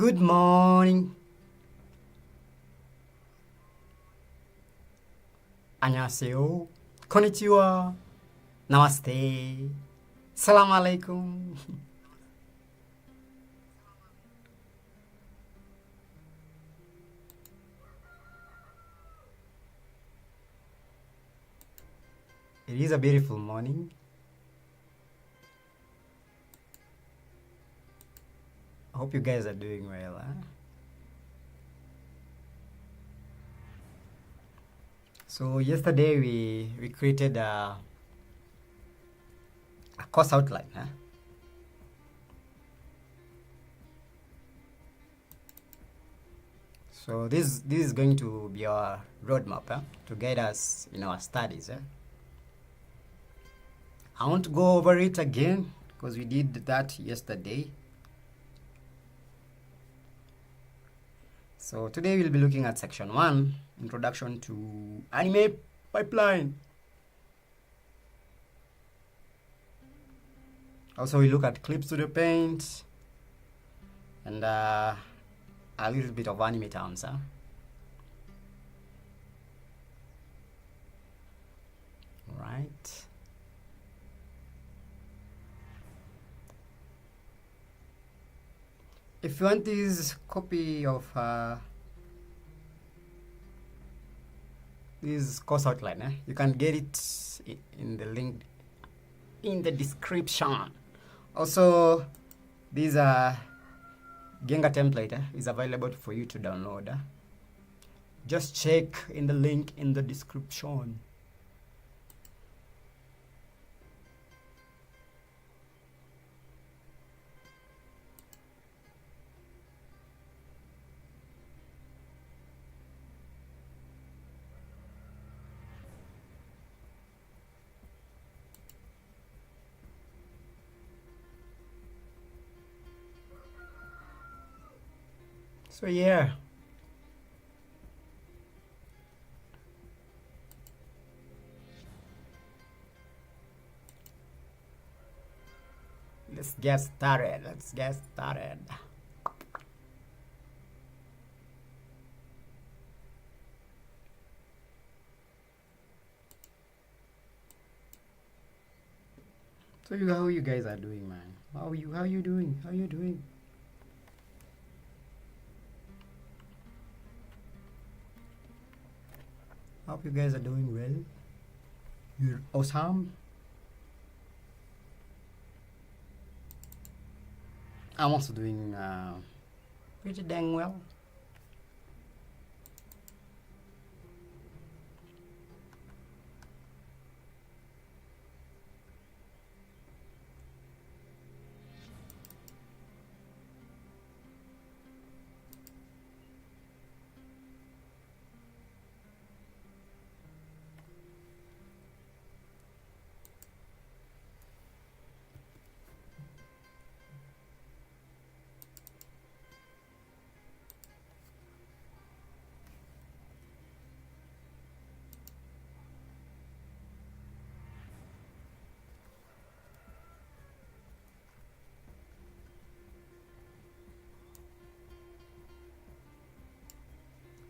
Good morning. 안녕하세요. konnichiwa. Namaste. Salam alaikum. It is a beautiful morning. I hope you guys are doing well. So yesterday we created a course outline. So this is going to be our roadmap to guide us in our studies. I won't go over it again because we did that yesterday. So today we'll be looking at section 1, introduction to animate pipeline. Also we look at clips to the paint and a little bit of animate answer. Right. If you want this copy of this course outline, you can get it in the link in the description. Also, this Genga template is available for you to download. Just check in the link in the description. So yeah. Let's get started. So how you guys are doing, man? How you doing? Hope you guys are doing well. You're awesome. I'm also doing pretty dang well.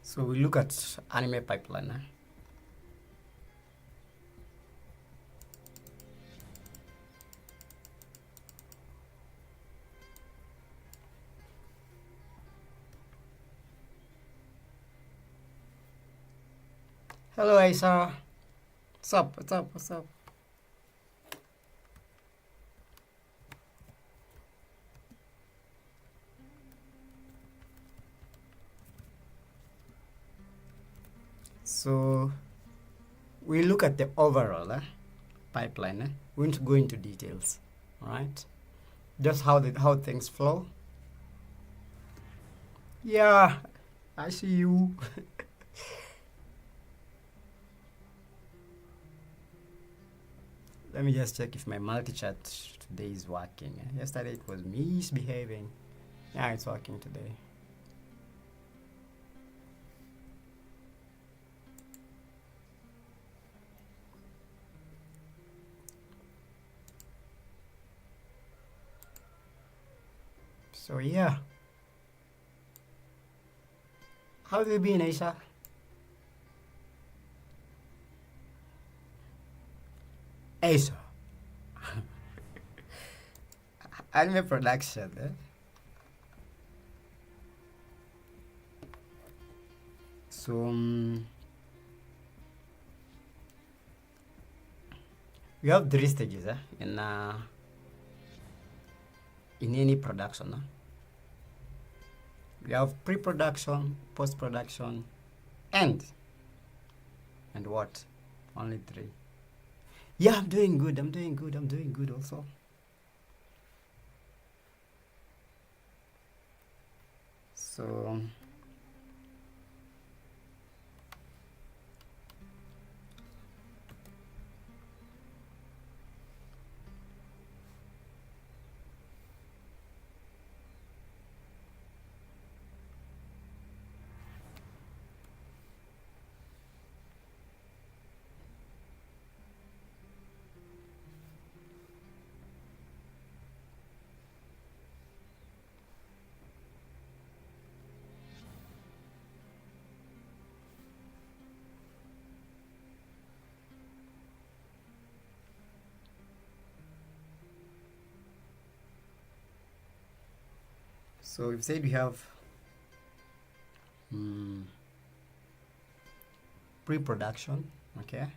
So we look at anime pipeline. Hello, Aisa. What's up? So we look at the overall pipeline. We won't go into details, right? Just how things flow. Yeah, I see you. Let me just check if my multi-chat today is working. Yesterday it was misbehaving. Yeah, it's working today. So yeah. How have you been, Aisha? Aisha. Anime production, eh? So, we have 3 stages in any production. We have pre-production, post-production, and what? Only 3. Yeah, I'm doing good. I'm doing good also. So, we've said we have pre-production, okay?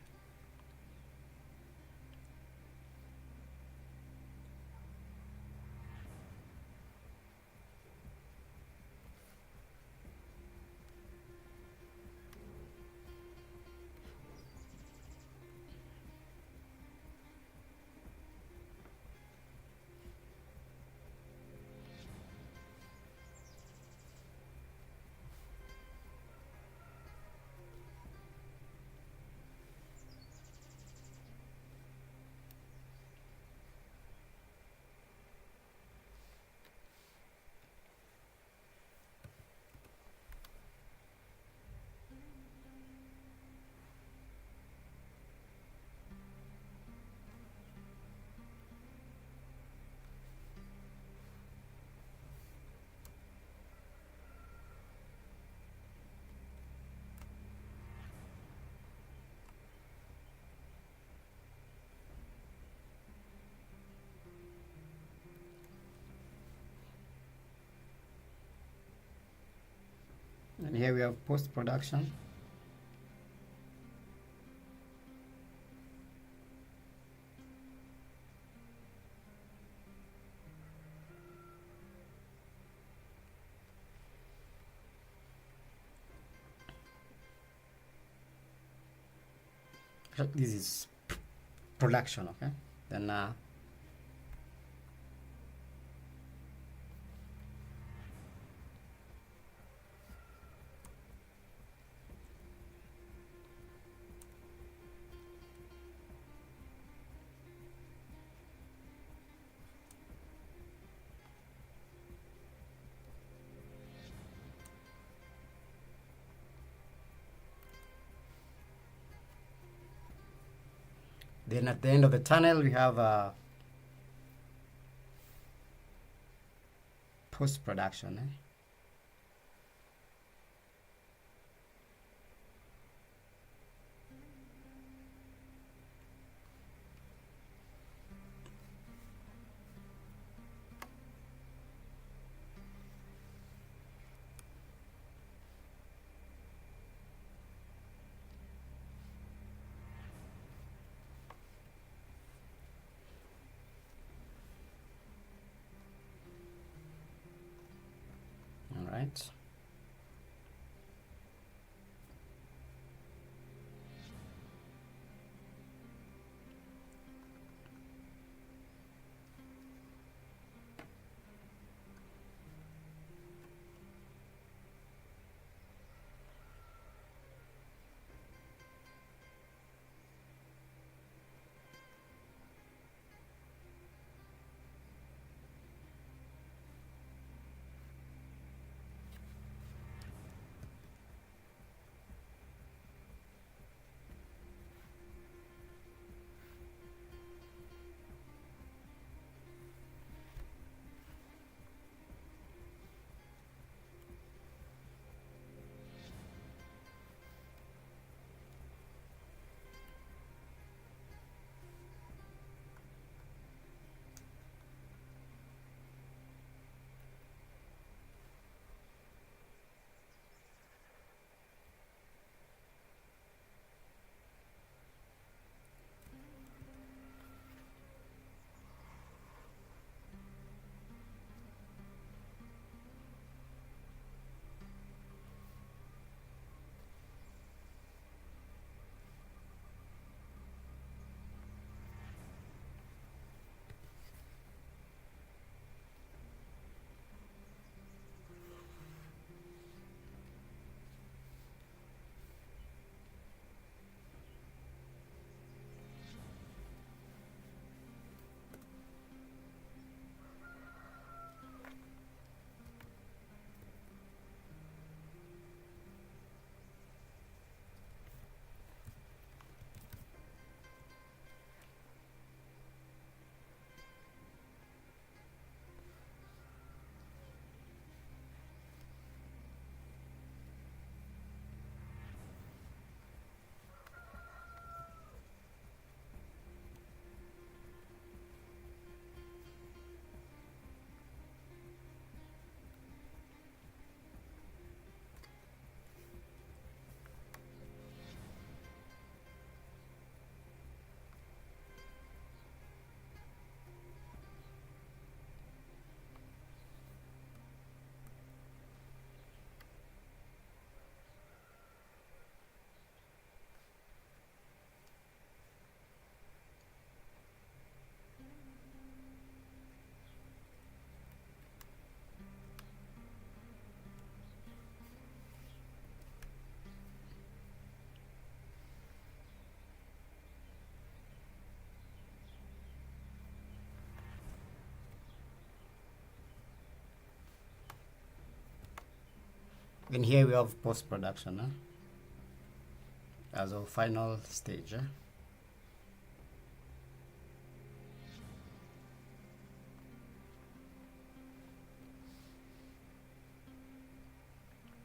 And here we have post-production. This is production, okay? Then at the end of the tunnel, we have post-production. All right. And here we have post-production as a final stage.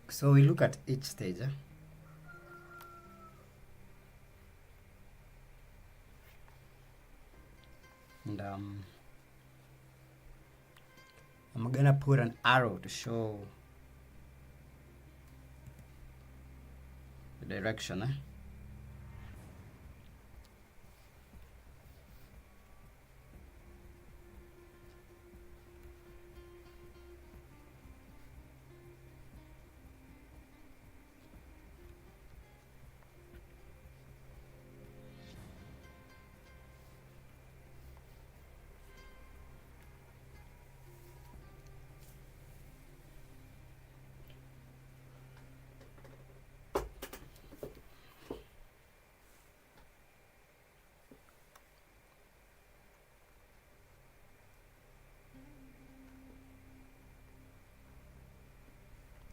So we look at each stage. And I'm gonna put an arrow to show the direction.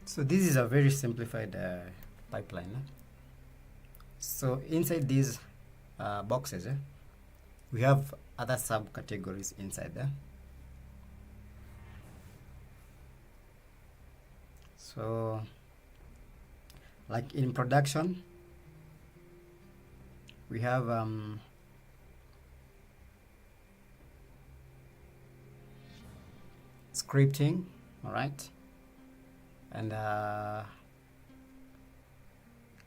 So this is a very simplified pipeline. So inside these boxes, we have other subcategories inside there. So like in production, we have scripting, all right, and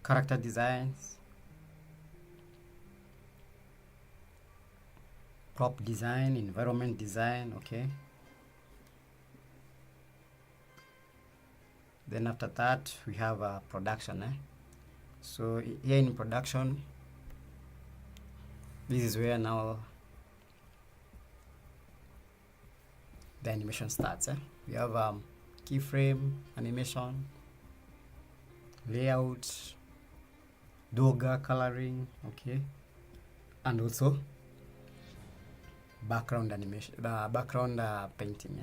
character designs, prop design, environment design, okay. Then after that we have production. So here in production, this is where now the animation starts. We have keyframe animation, layout, Doga coloring, okay, and also background animation, background painting.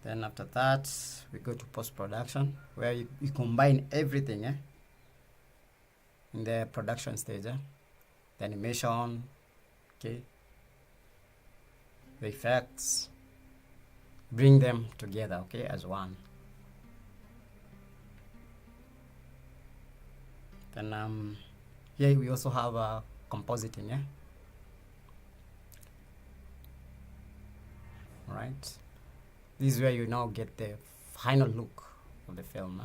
Then after that we go to post-production, where you combine everything in the production stage. The animation, okay, the effects, bring them together, okay, as one. Then here we also have compositing. Right, this is where you now get the final look of the film.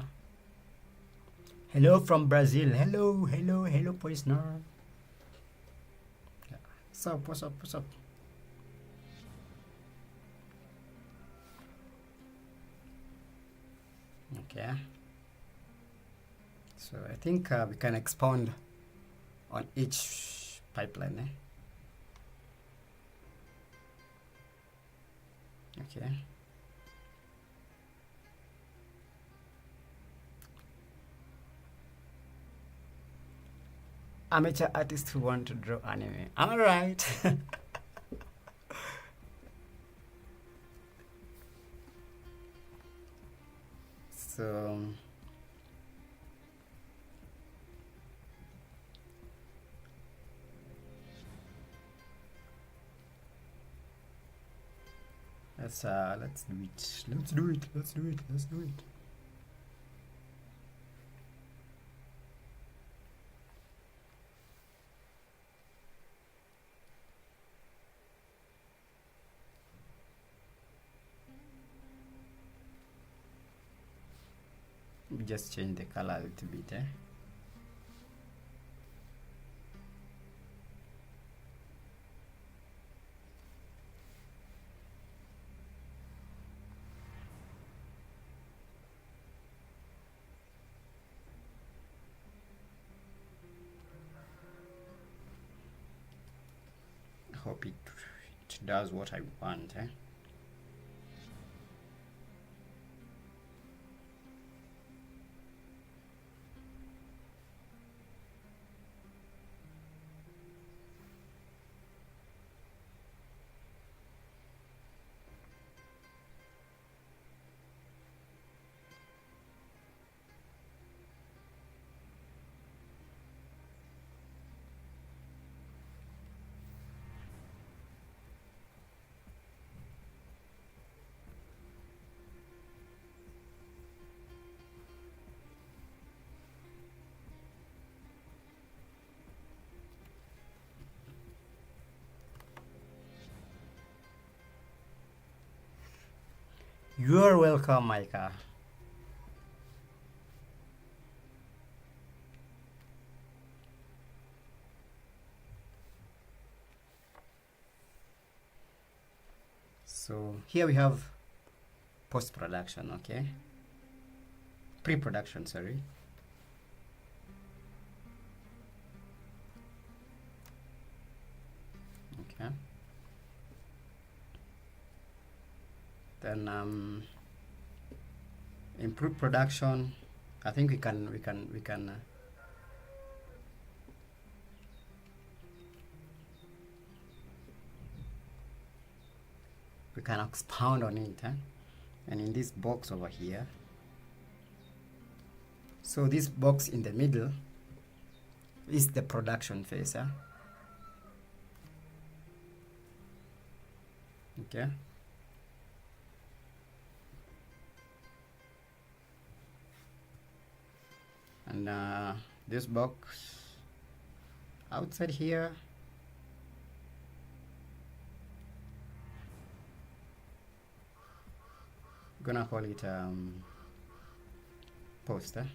Hello from Brazil. Hello, Poisner. Yeah. What's up? Okay. So I think we can expound on each pipeline. Okay. Amateur artists who want to draw anime. All right. So let's do it. Let's do it. We just change the color a little bit. Hope it does what I want. You're welcome, Micah. So here we have post-production, okay? Pre-production, sorry. Okay. Then in pre-production, I think we can expound on it, and in this box over here, so this box in the middle is the production phase, okay. And this box outside here, gonna call it poster.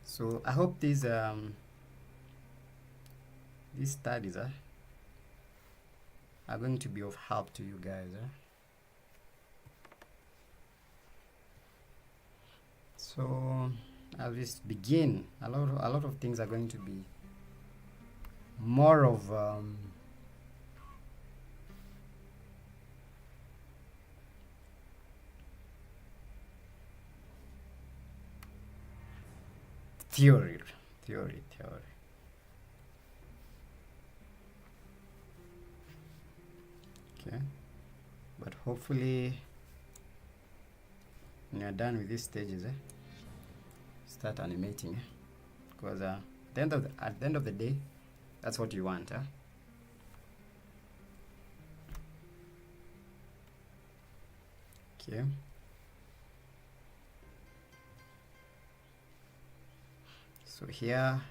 So I hope these studies are going to be of help to you guys. So as we begin, a lot of things are going to be more of theory. Okay, but hopefully when you're done with these stages, start animating, because at the end of the day, that's what you want, okay. So here,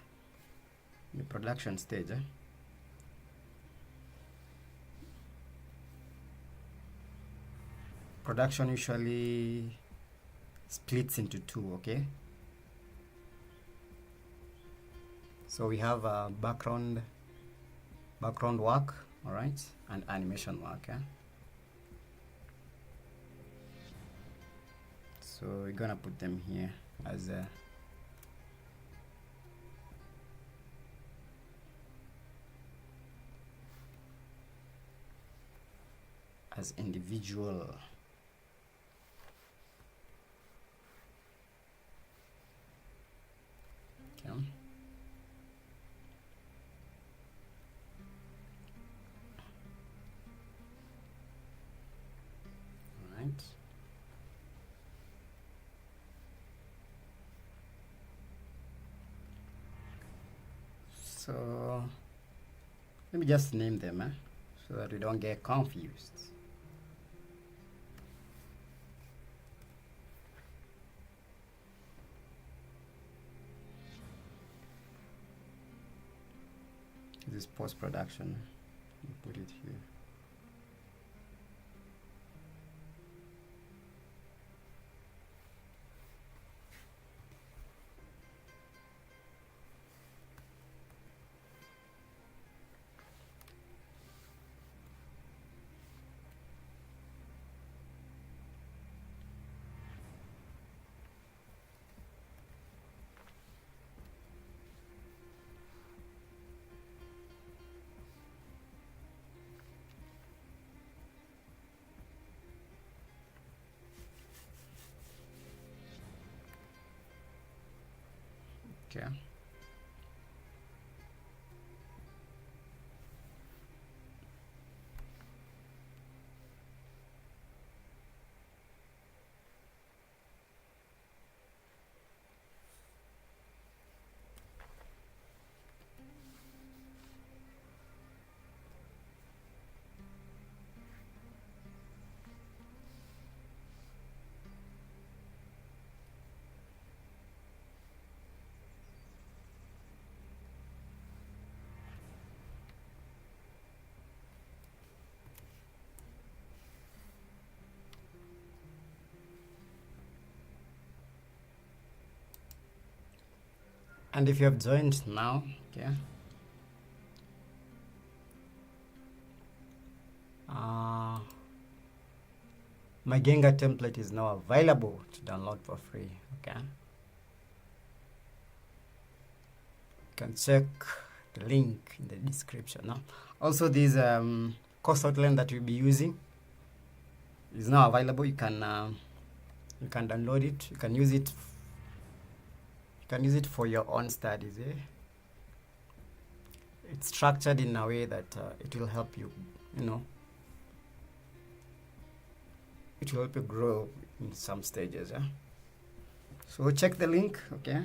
the production stage, production usually splits into two, okay? So we have background work, all right, and animation work, So we're gonna put them here as individual. Okay. All right. So let me just name them, so that we don't get confused. This is post-production. Put it here. Okay. And if you have joined now, okay, my Genga template is now available to download for free. Okay, you can check the link in the description. Now, also this course outline that we'll be using is now available. You can download it. You can use it. You can use it for your own studies. It's structured in a way that it will help you. It will help you grow in some stages. So check the link. Okay.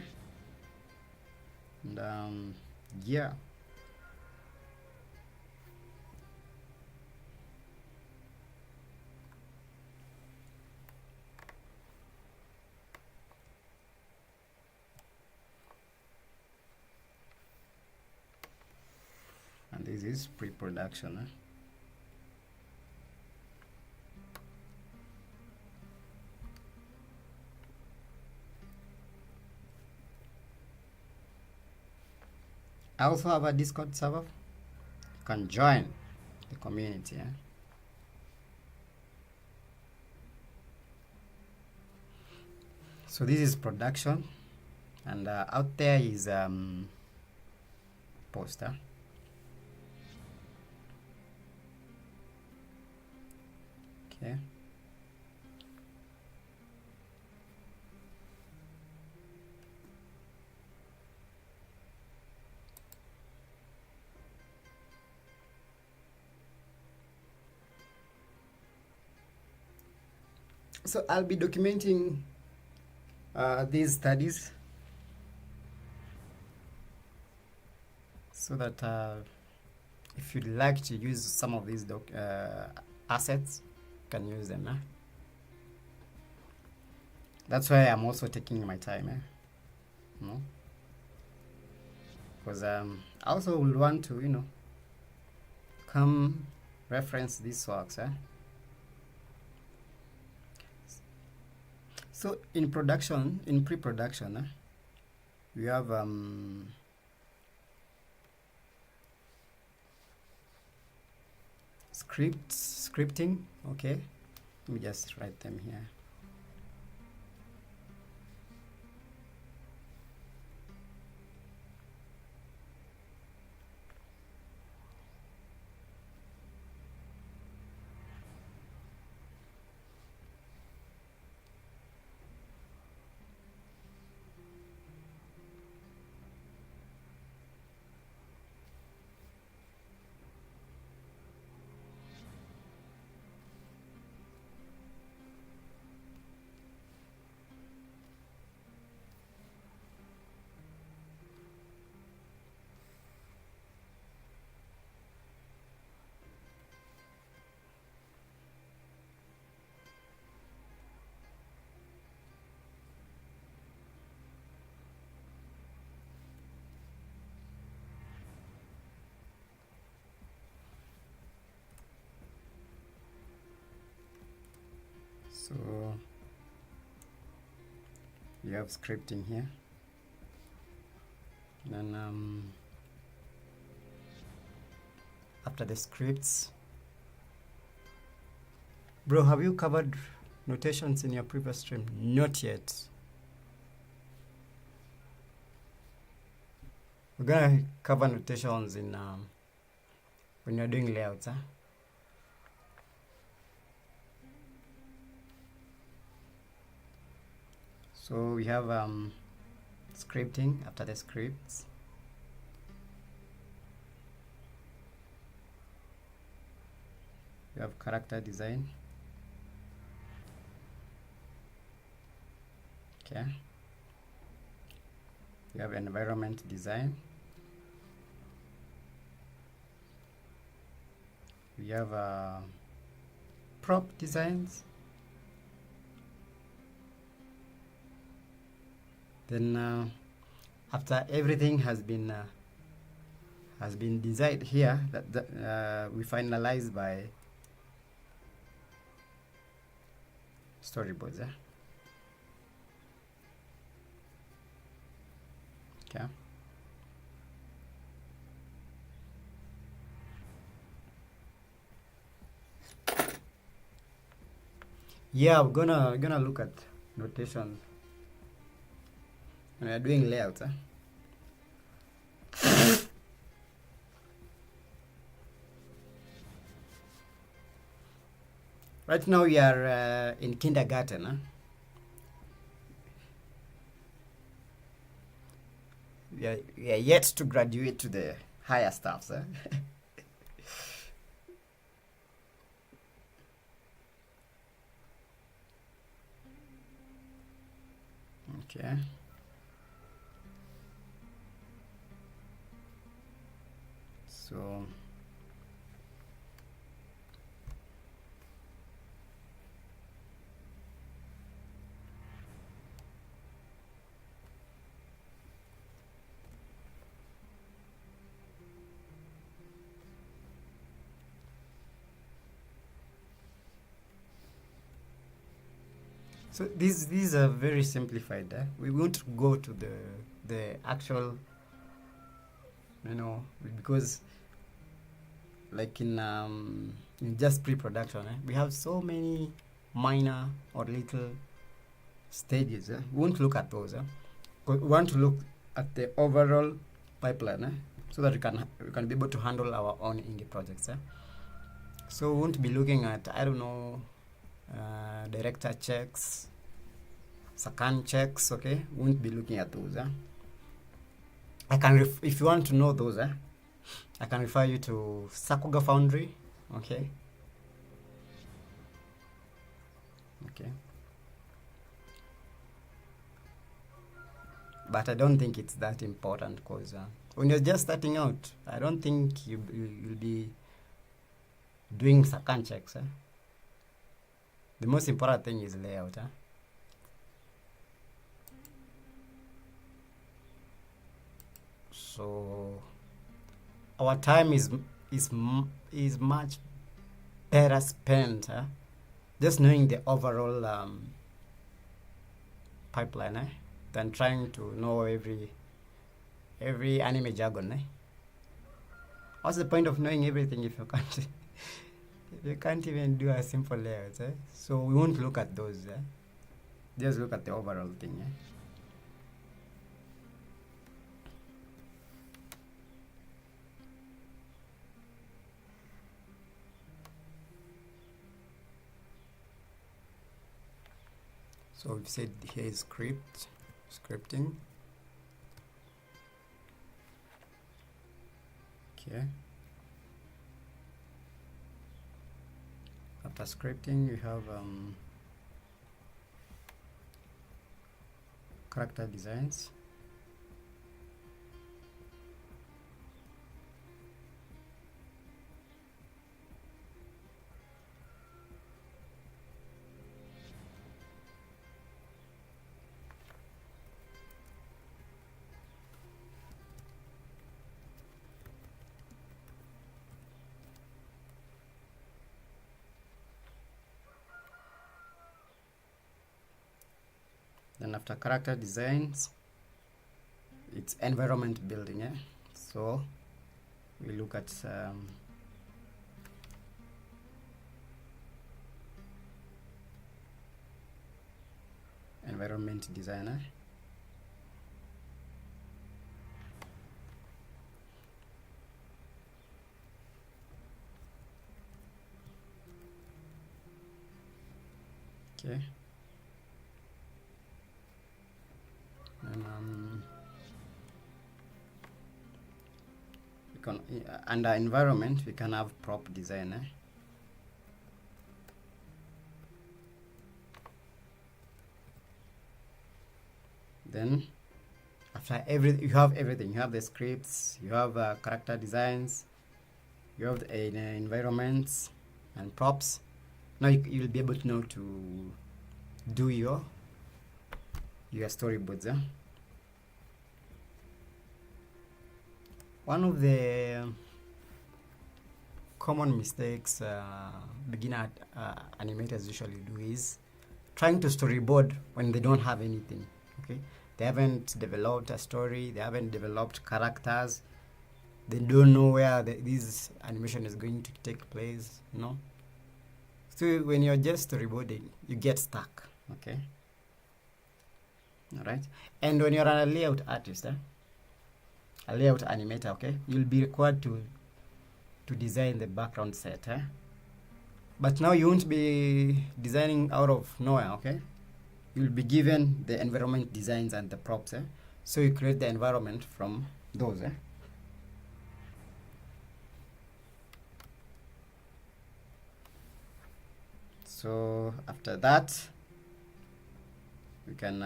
And yeah. And this is pre-production. I also have a Discord server. You can join the community. So this is production, and out there is poster. Okay. So I'll be documenting these studies so that if you'd like to use some of these assets, you can use them. That's why I'm also taking my time. Because I also will want to, come reference these works. So in pre-production, we have scripting. Okay, let me just write them here. So you have scripting here. Then after the scripts, bro, have you covered notations in your previous stream? Not yet. We're gonna cover notations in when you're doing layouts. So we have scripting. After the scripts, we have character design. Okay. We have environment design. We have prop designs. Then after everything has been designed here, we finalize by storyboards. Okay. Yeah, we're gonna look at notation when we're doing layouts. Right now we are in kindergarten. We are yet to graduate to the higher stuffs. Okay. So these are very simplified. We won't go to the actual, because like in just pre-production, we have so many minor or little stages. We won't look at those. We want to look at the overall pipeline, so that we can be able to handle our own indie projects. So we won't be looking at, I don't know, director checks, second checks. Okay, we won't be looking at those. I can if you want to know those, I can refer you to Sakuga Foundry. Okay. But I don't think it's that important, because when you're just starting out, I don't think you'll be doing second checks. The most important thing is layout. So our time is much better spent just knowing the overall pipeline than trying to know every anime jargon. What's the point of knowing everything if you can't if you can't even do a simple layout? So we won't look at those. Just look at the overall thing. So we've said here is scripting. Okay. After scripting, we have character designs. Then after character designs, it's environment building. So we look at environment designer. Okay. And we can under environment we can have prop design. Then after you have everything. You have the scripts, you have character designs, you have the environments and props. Now you'll be able to know to do your storyboards. One of the common mistakes beginner animators usually do is trying to storyboard when they don't have anything. Okay, they haven't developed a story, they haven't developed characters, they don't know where this animation is going to take place. So when you're just storyboarding, you get stuck. Okay. All right. And when you're a layout artist, a layout animator, okay, you'll be required to design the background set. But now you won't be designing out of nowhere. Okay. You'll be given the environment designs and the props. So you create the environment from those. So after that, we can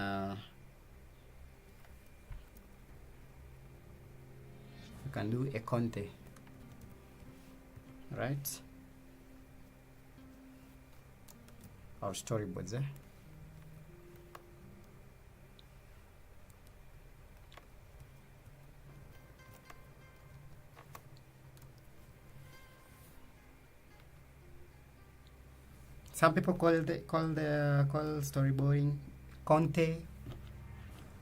do a conte, right? Our storyboards. Some people call storyboarding conte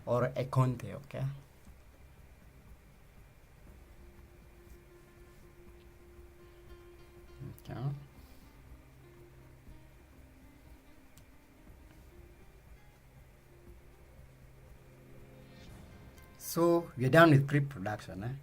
or a conte, okay? Okay. So we're done with pre-production.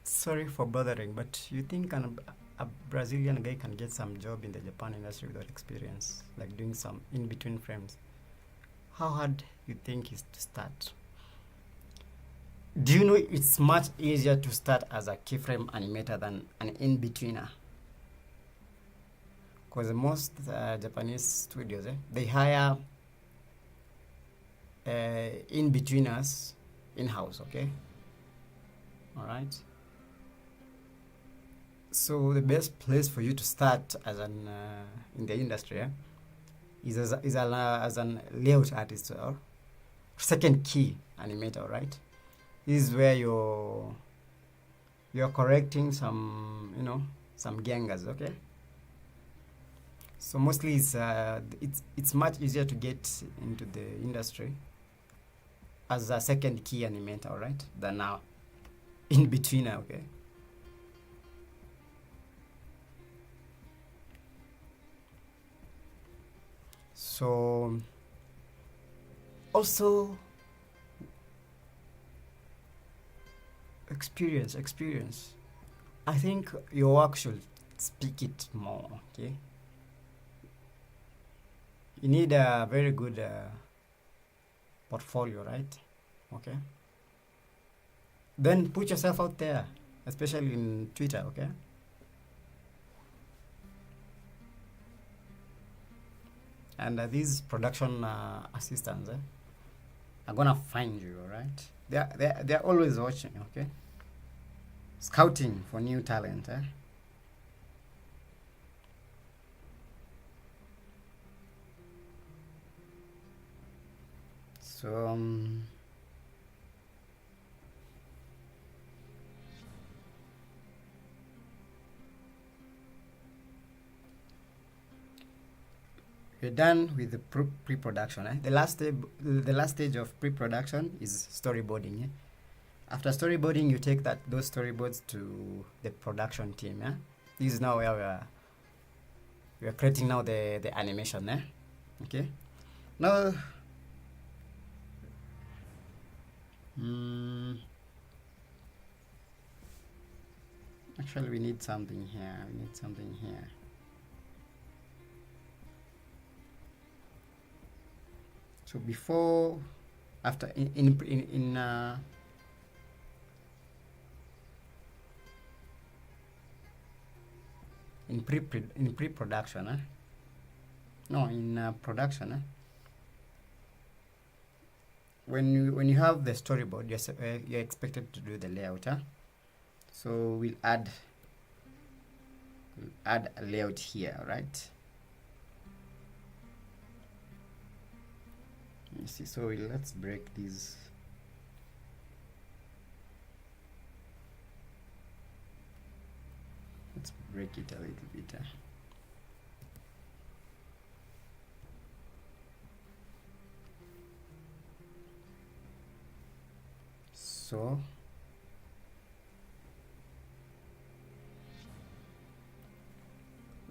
Sorry for bothering, but you think a Brazilian guy can get some job in the Japan industry without experience, like doing some in-between frames? How hard you think is to start? Do you know it's much easier to start as a keyframe animator than an in-betweener? Because most Japanese studios, they hire in-betweeners in-house, okay? All right. So the best place for you to start as an in the industry is as an layout artist or second key animator, right? This is where you're correcting some some Gengas, okay? So mostly it's much easier to get into the industry as a second key animator, right? Than now in betweener, okay? So also experience. I think your work should speak it more, okay? You need a very good portfolio, right? Okay. Then put yourself out there, especially in Twitter, okay? And these production assistants are gonna find you, right? They're always watching, okay? Scouting for new talent. So we're done with the pre-production. The last stage of pre-production is storyboarding. After storyboarding, you take those storyboards to the production team. This is now where we are creating now the animation. Okay. Now, actually, we need something here. So before, after in pre-production, no, in production, when you have the storyboard, you're expected to do the layout. So we'll add a layout here, right? You see, so let's break these. let's break it a little bit. So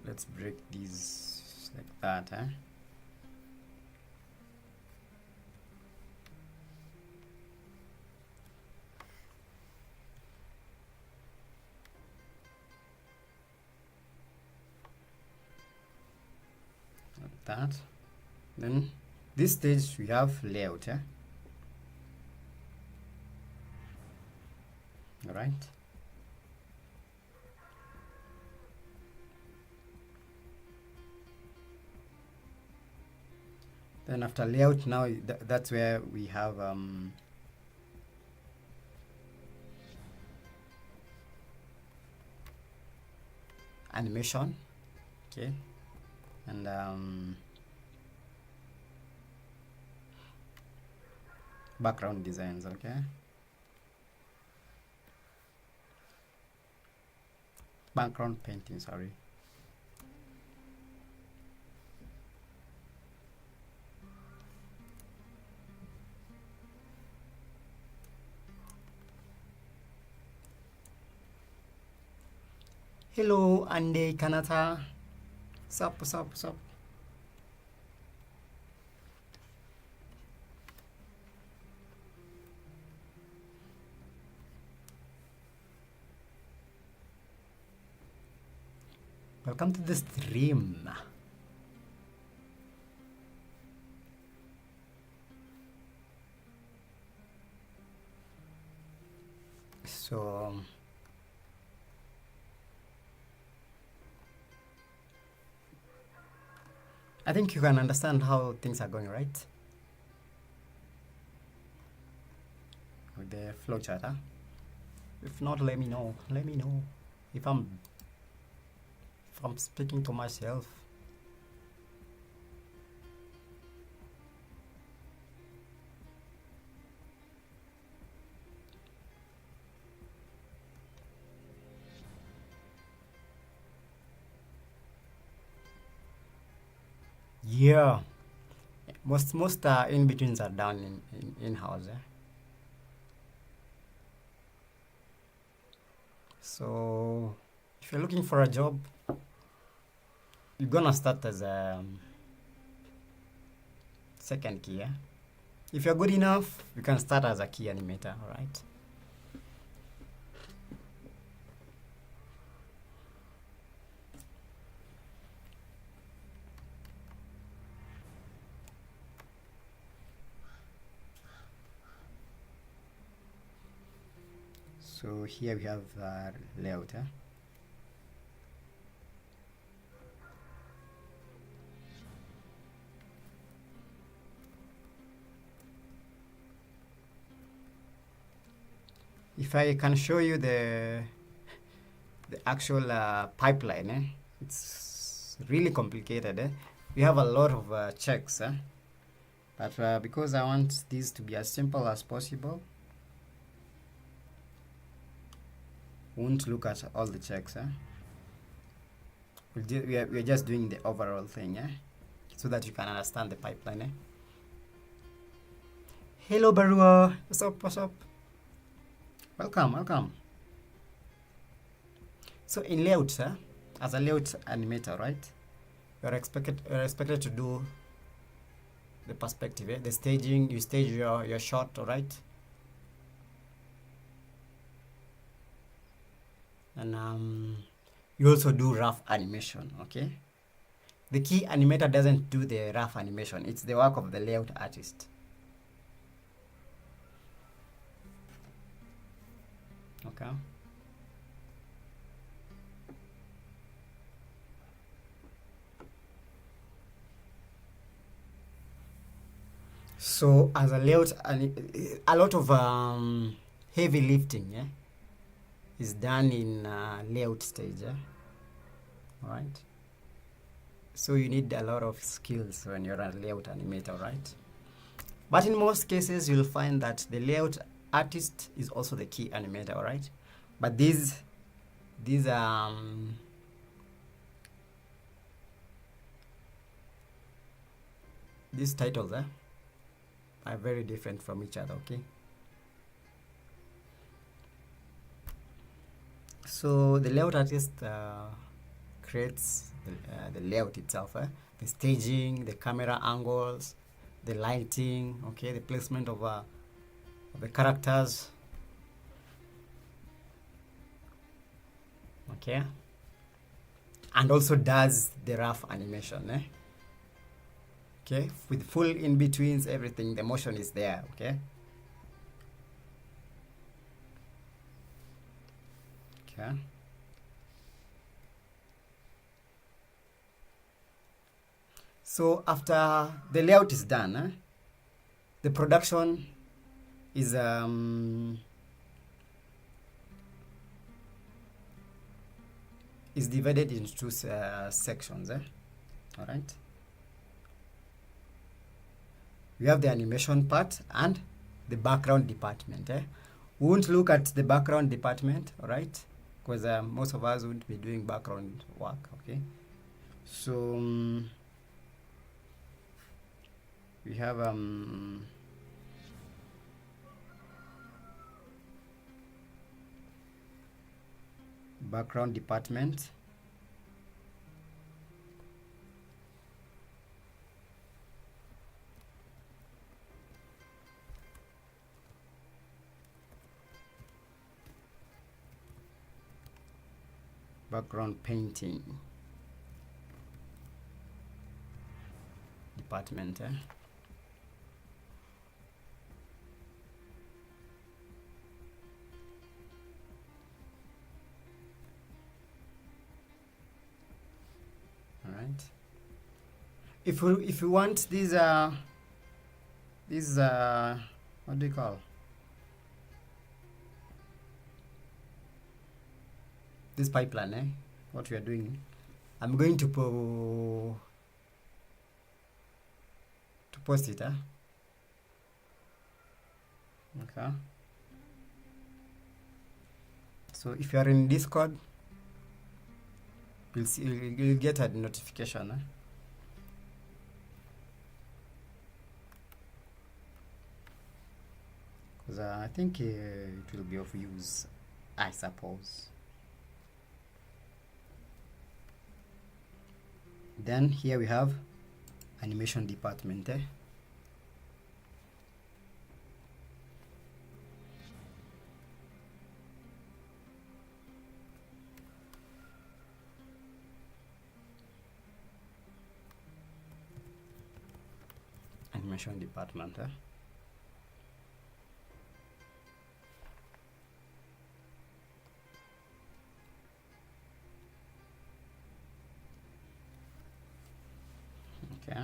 let's break these like that. Like that. Then this stage we have layout. All right. Then after layout, now that's where we have animation, okay, and background designs, okay. Background painting, sorry. Hello, Ande Kanata. Sup. Welcome to the stream. So I think you can understand how things are going, right? With the flowchart, huh? If not, let me know. Let me know if I'm speaking to myself. Yeah, most in-betweens are done in-house. So if you're looking for a job, you're gonna start as a second key. If you're good enough, you can start as a key animator, all right? So here we have layout. If I can show you the actual pipeline, it's really complicated. We have a lot of checks, but because I want this to be as simple as possible, won't look at all the checks. We're just doing the overall thing, so that you can understand the pipeline. Hello, Barua. What's up? Welcome. So in layout, as a layout animator, right, you're expected to do the perspective, the staging. You stage your shot, right? And you also do rough animation, okay? The key animator doesn't do the rough animation. It's the work of the layout artist. Okay. So as a layout, a lot of heavy lifting is done in layout stage. All right. So you need a lot of skills when you're a layout animator, right? But in most cases, you'll find that the layout artist is also the key animator, all right? But these these titles are very different from each other, okay? So the layout artist creates the layout itself, the staging, the camera angles, the lighting, okay, the placement of the characters, okay, and also does the rough animation, okay, with full in-betweens, everything, the motion is there, okay. Okay. So after the layout is done, the production is divided into two sections. All right. We have the animation part and the background department. We won't look at the background department, all right? Because most of us won't be doing background work, okay? So we have background department. Background painting department. All right. If you want these what do you call this pipeline, what we are doing, I'm going to post it, okay. So if you are in Discord, you'll get a notification, because I think it will be of use, I suppose. Then here we have animation department. Animation department. Okay.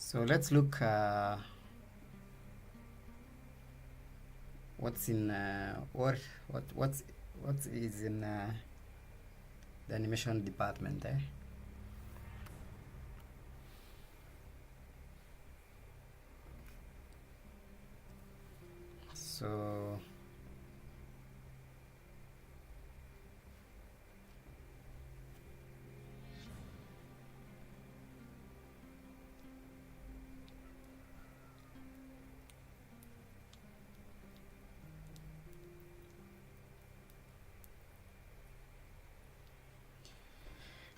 So let's look what's in what is in the animation department. So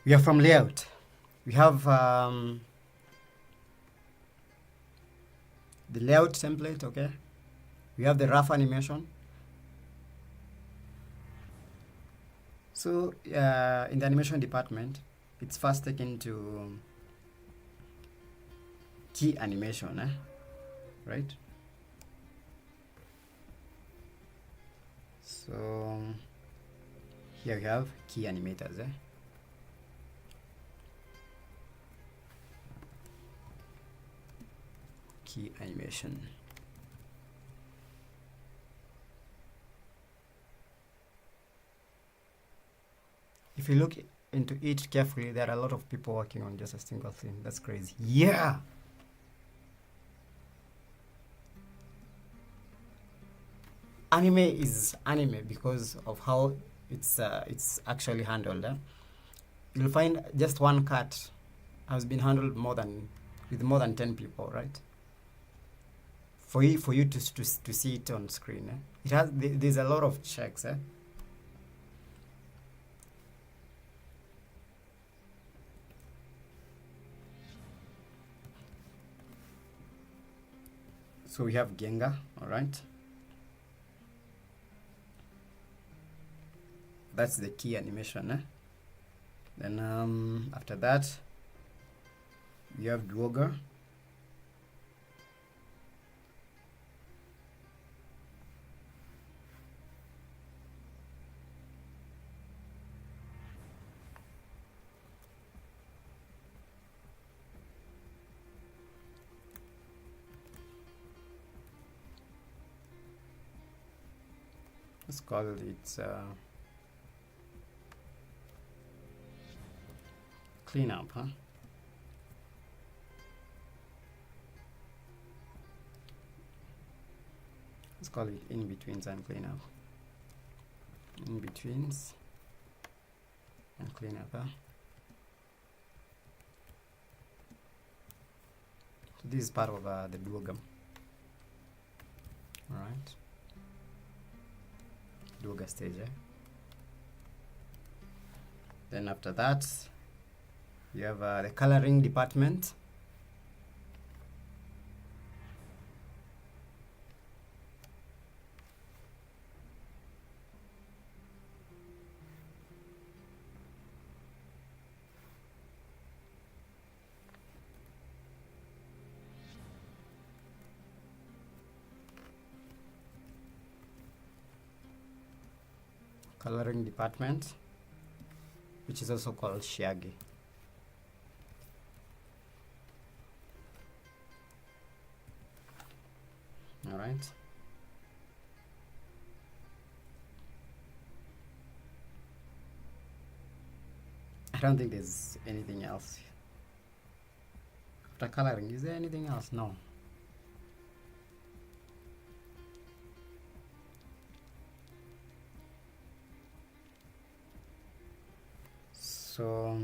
we are from layout. We have the layout template, okay? We have the rough animation. So in the animation department, it's first taken to key animation, right? So here we have key animators. Key animation. If you look into it carefully, there are a lot of people working on just a single thing. That's crazy. Yeah. Anime is anime because of how it's actually handled. You'll find just one cut has been handled with more than 10 people, right? For you to see it on screen. There's a lot of checks. So we have Genga, all right. That's the key animation. Then after that, we have Duoga. Let's call it cleanup, huh? Let's call it in-betweens and cleanup. In-betweens and cleanup, huh? So this is part of the duogam. Alright. Duoga stage, Then after that, you have the coloring department. Coloring department, which is also called Shiage. All right. I don't think there's anything else. After coloring, is there anything else? No. So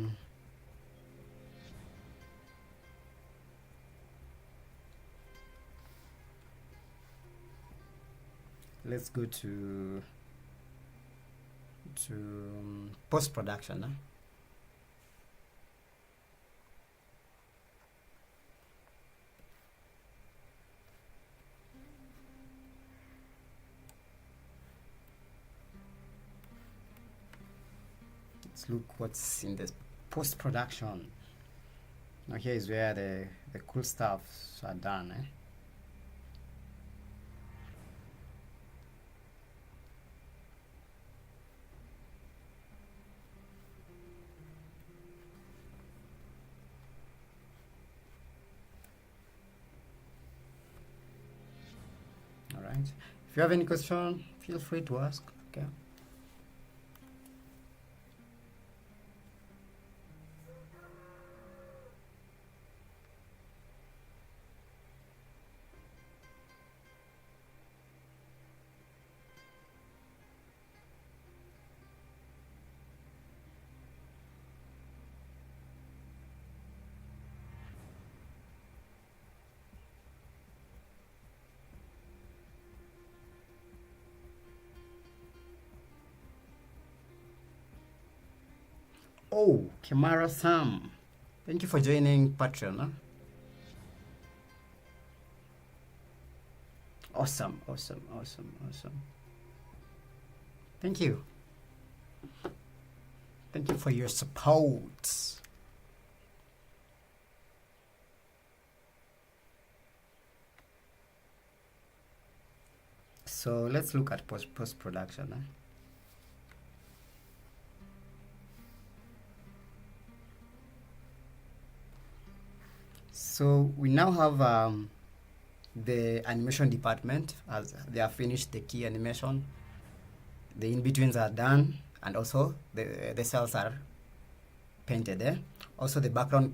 let's go to post-production. Let's look what's in this post-production. Now here is where the cool stuffs are done. All right. If you have any question, feel free to ask. Okay. Oh, Kimara Sam. Thank you for joining Patreon. Awesome. Thank you. Thank you for your support. So let's look at post-production. So we now have the animation department, as they have finished the key animation. The in-betweens are done, and also the cells are painted there. Also the background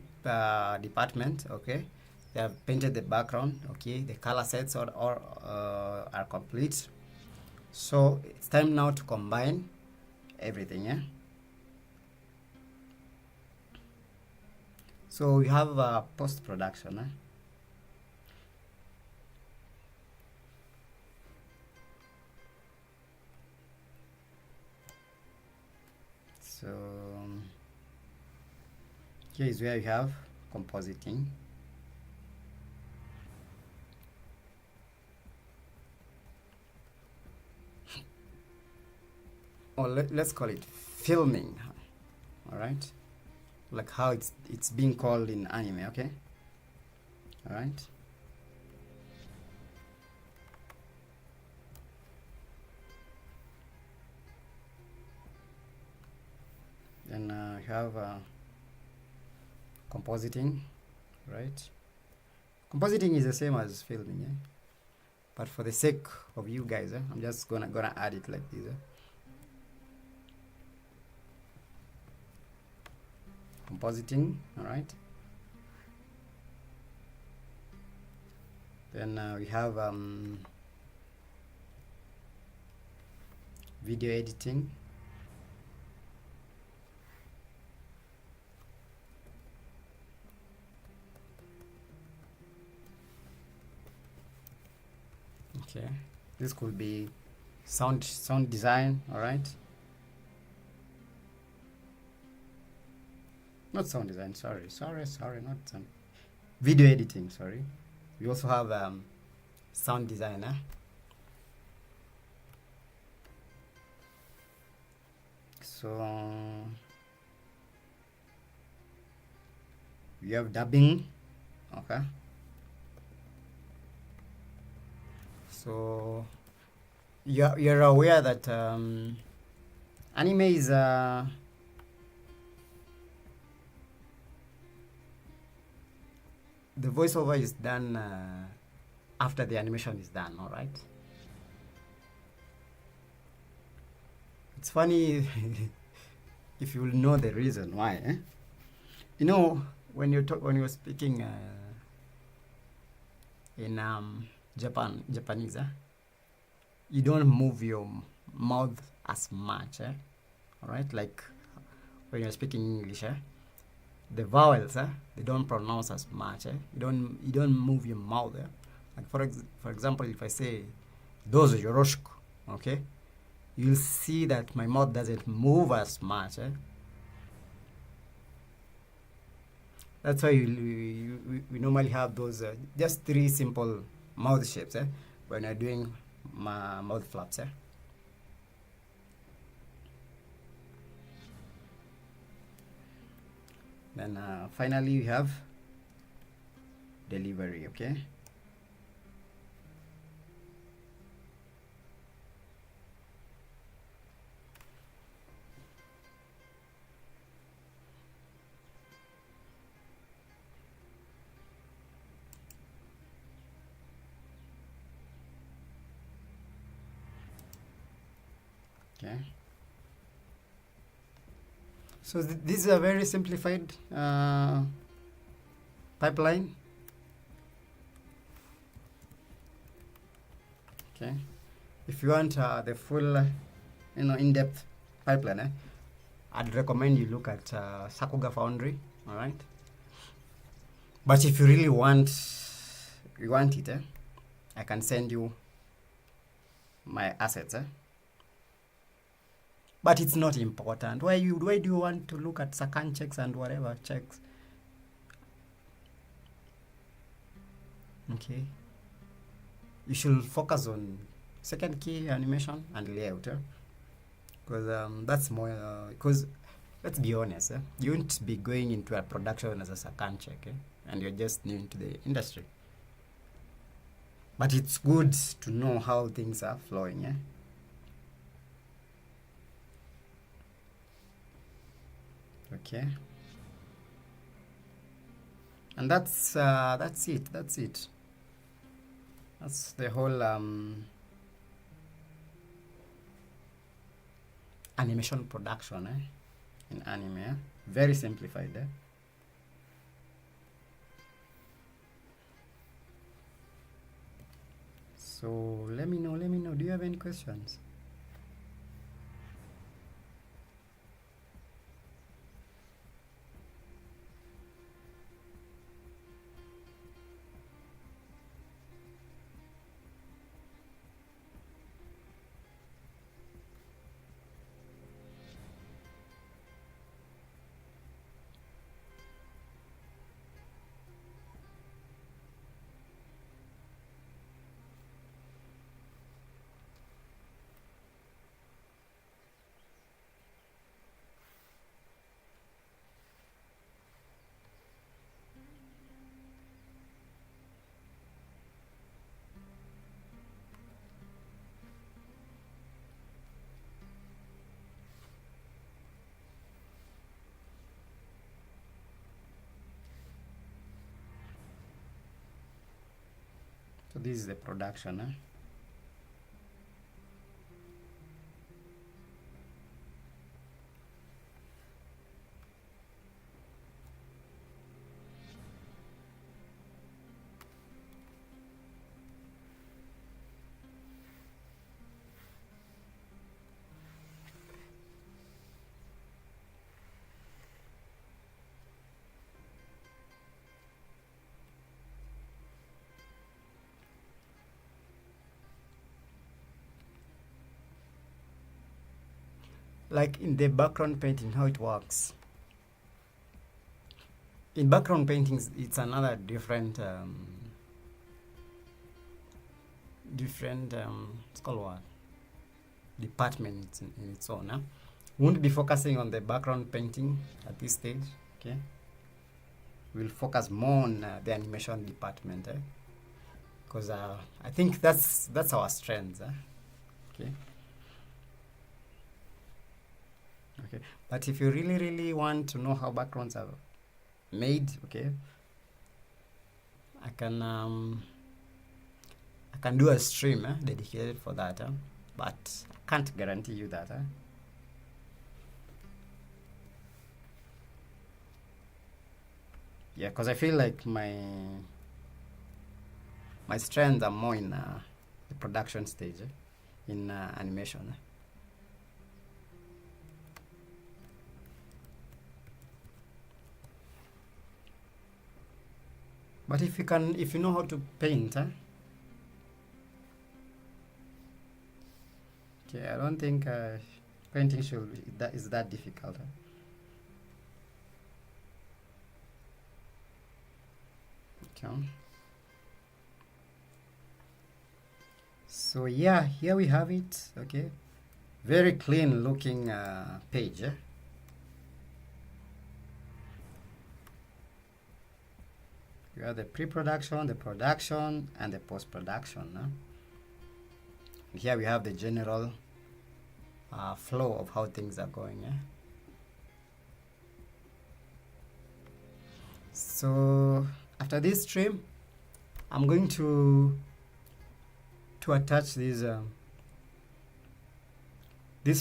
department, okay, they have painted the background, okay, the color sets are complete. So it's time now to combine everything. So we have post-production. So here is where you have compositing. Or let's call it filming. All right, like how it's being called in anime. Okay, all right. Then you have compositing, right? Compositing is the same as filming, but for the sake of you guys, I'm just gonna add it like this. Compositing, all right. Then we have video editing. Okay, this could be sound design, all right. Not sound design, sorry, not sound. Video editing, sorry. We also have sound design. So we have dubbing, okay. So you're aware that anime is the voiceover is done after the animation is done, all right? It's funny if you know the reason why. You know, when you're speaking in Japanese, you don't move your mouth as much, all right? Like when you're speaking English, the vowels, they don't pronounce as much. You don't move your mouth. Like for example, if I say dozo yoroshiku, okay, you'll see that my mouth doesn't move as much. That's why we normally have those just 3 simple mouth shapes when you're doing mouth flaps. Then finally we have delivery, okay. Okay. So this is a very simplified pipeline. Okay. If you want the full, in-depth pipeline, I'd recommend you look at Sakuga Foundry. All right. But if you really want it, I can send you my assets. But it's not important. Why do you want to look at Sakan checks and whatever checks? Okay. You should focus on second key animation and layout, because that's more. Because let's be honest, you won't be going into a production as a Sakan check, and you're just new into the industry. but it's good to know how things are flowing. Okay, and that's it. That's the whole animation production in anime. Very simplified. So let me know. Do you have any questions? So this is the production. Like in the background painting, how it works. In background paintings, it's another different it's called what? Department in its own. Won't be focusing on the background painting at this stage. Okay, we'll focus more on the animation department, because I think that's our strength. Okay. Okay, but if you really want to know how backgrounds are made, okay, I can do a stream dedicated for that, but I can't guarantee you that. Yeah, because I feel like my strengths are more in the production stage, in animation. But if you know how to paint, okay, I don't think painting is that difficult. Okay. So yeah, here we have it. Okay, very clean looking page. You have the pre-production, the production, and the post-production. Here we have the general flow of how things are going. So after this stream, I'm going to attach this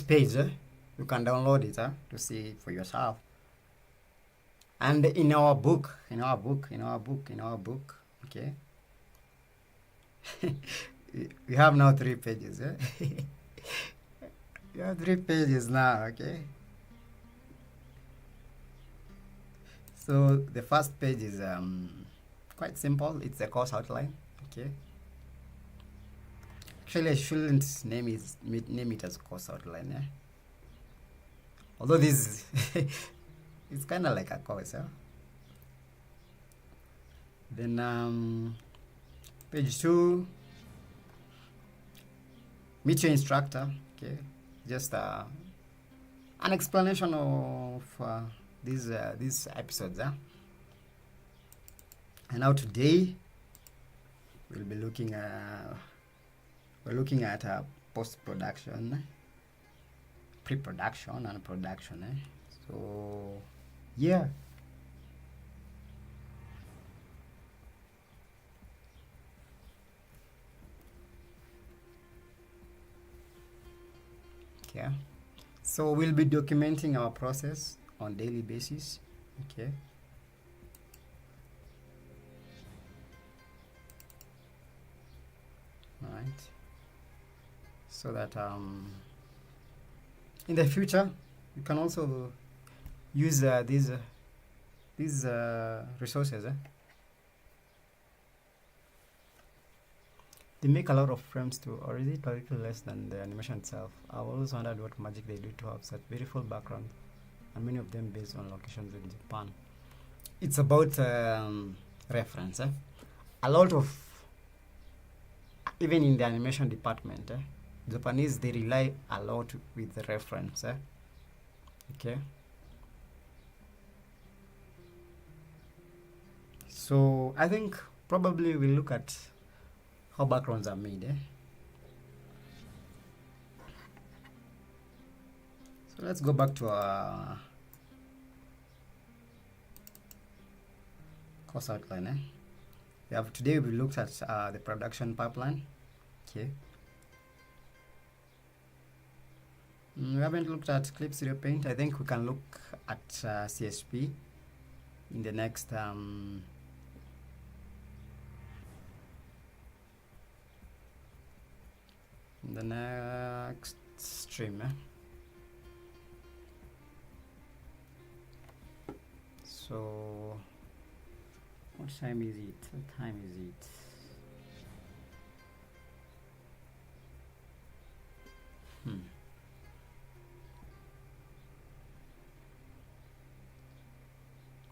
page. You can download it to see it for yourself. And in our book, okay, we have now 3 pages. You have 3 pages now, okay? So the first page is quite simple. It's a course outline, okay? Actually, I shouldn't name it as course outline, although this it's kind of like a course. Then page 2, meet your instructor. Okay, just an explanation of these episodes. And now today we'll be looking at post-production, pre-production and production. So yeah. Okay, so we'll be documenting our process on daily basis. Okay, all right, so that in the future you can also use these resources. They make a lot of frames too, or is it a little less than the animation itself? I've always wondered what magic they do to have such beautiful backgrounds, and many of them based on locations in Japan. It's about reference. A lot of, even in the animation department, Japanese, they rely a lot with the reference. Okay. So I think probably we'll look at how backgrounds are made. So let's go back to our course outline. Today we looked at the production pipeline. Okay. We haven't looked at Clip Studio Paint. I think we can look at CSP in the next stream. So what time is it? What time is it?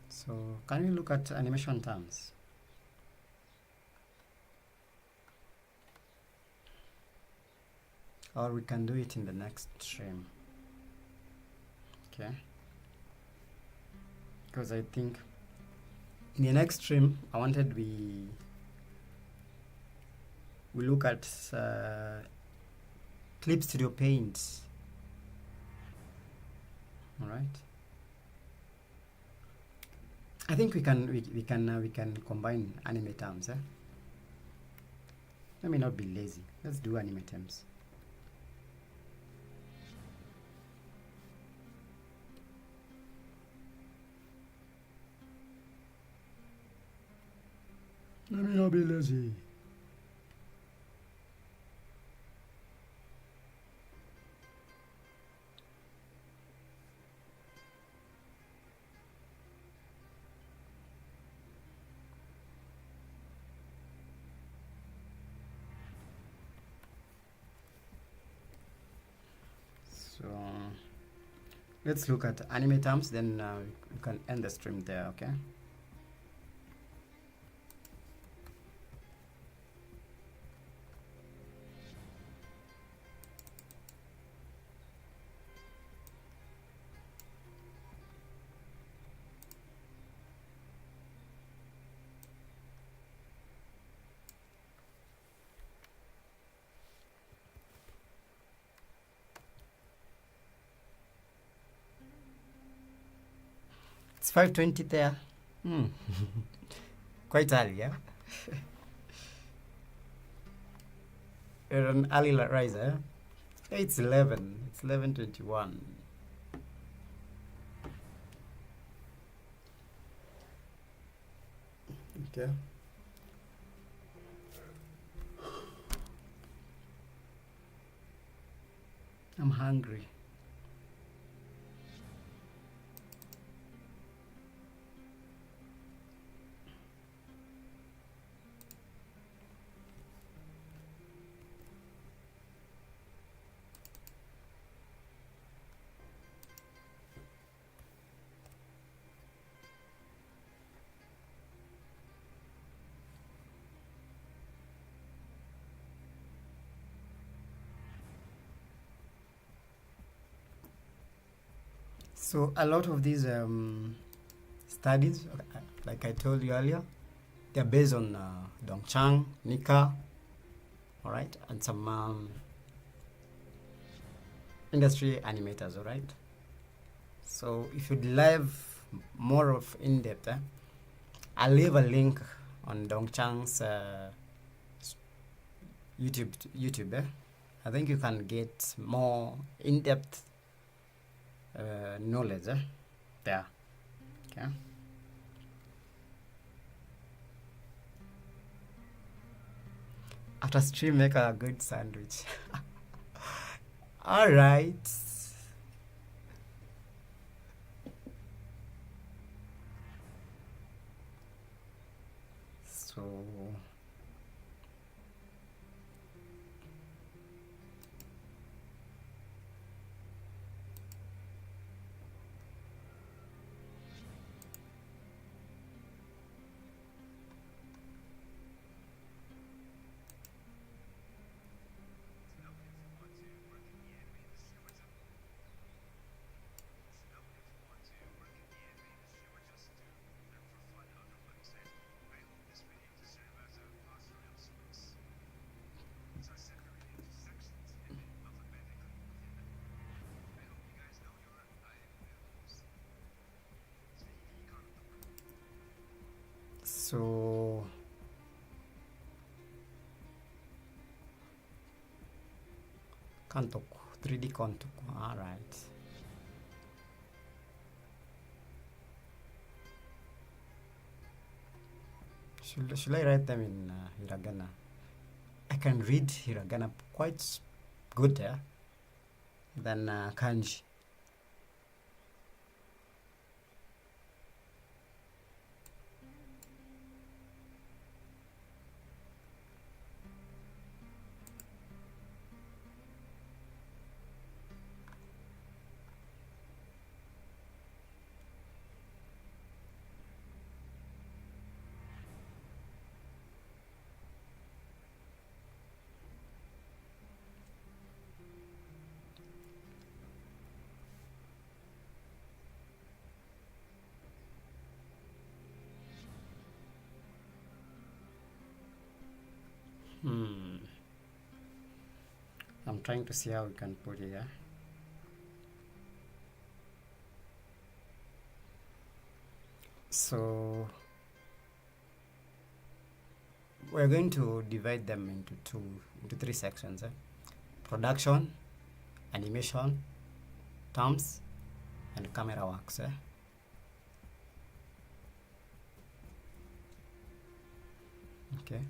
So can we look at animation terms? Or we can do it in the next stream. Okay. Because I think in the next stream I wanted we look at Clip Studio Paint. All right. I think we can combine animate terms. Let me not be lazy. Let's do animate terms. Let me not be lazy. So let's look at animate terms, then we can end the stream there, okay? It's 5:20 there. Quite early, yeah? You're an early riser. It's 11. It's 11:21. Okay. I'm hungry. So a lot of these studies, like I told you earlier, they're based on Dongchang, Nika, all right, and some industry animators, all right. So if you'd love more of in-depth, I'll leave a link on Dongchang's YouTube. I think you can get more in-depth knowledge there. Okay. After stream, make a good sandwich. All right. So so Kantoku, 3D Kantoku. All right. Should I write them in hiragana? I can read hiragana quite good than kanji. I'm trying to see how we can put it. So we're going to divide them into three sections. Production, animation, terms, and camera works. Okay.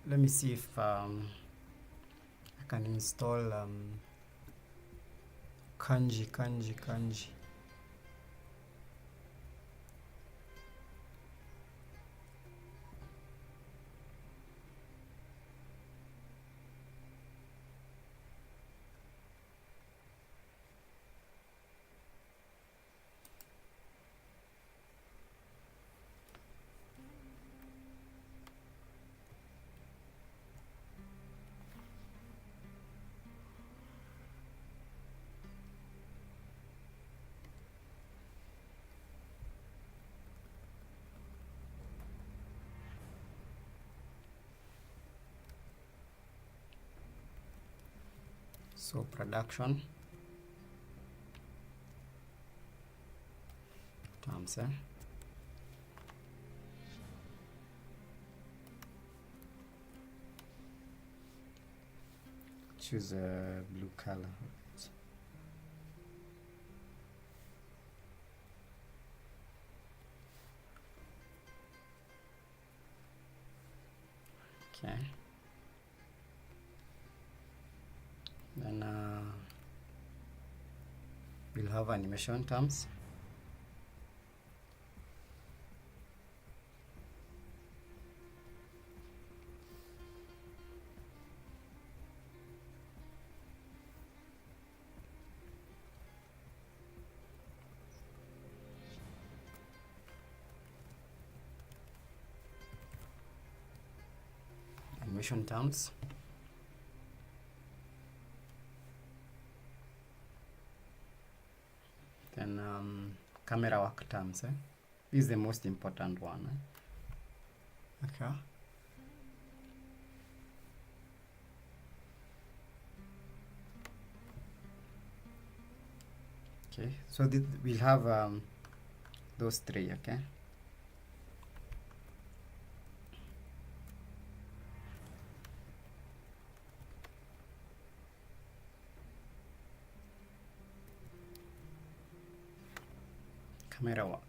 Let me see if I can install kanji. So production terms. Choose a blue color. Okay. Then we'll have animation terms. Animation terms. Then camera work terms. This is the most important one. Okay. Okay, so we'll have those three, okay? Camera work.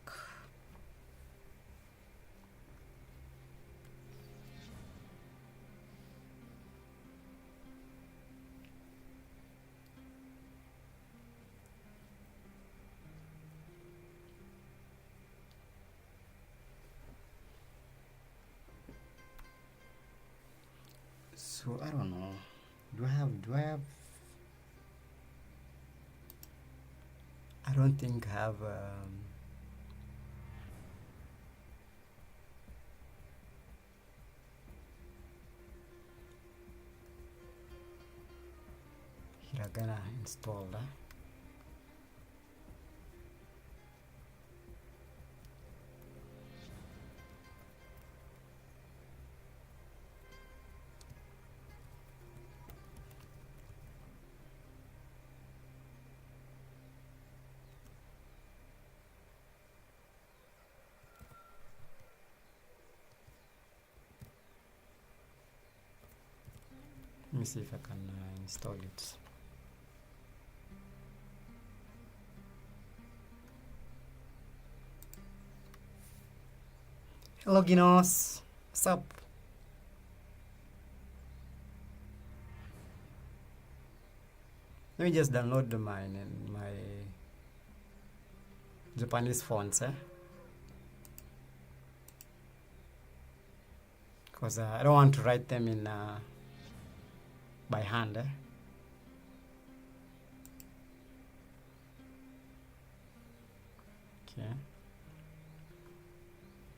So I don't know. Do I have I don't think I have hiragana installed. Let me see if I can install it. Hello, Ginos. What's up? Let me just download my Japanese fonts, because I don't want to write them in by hand. Okay.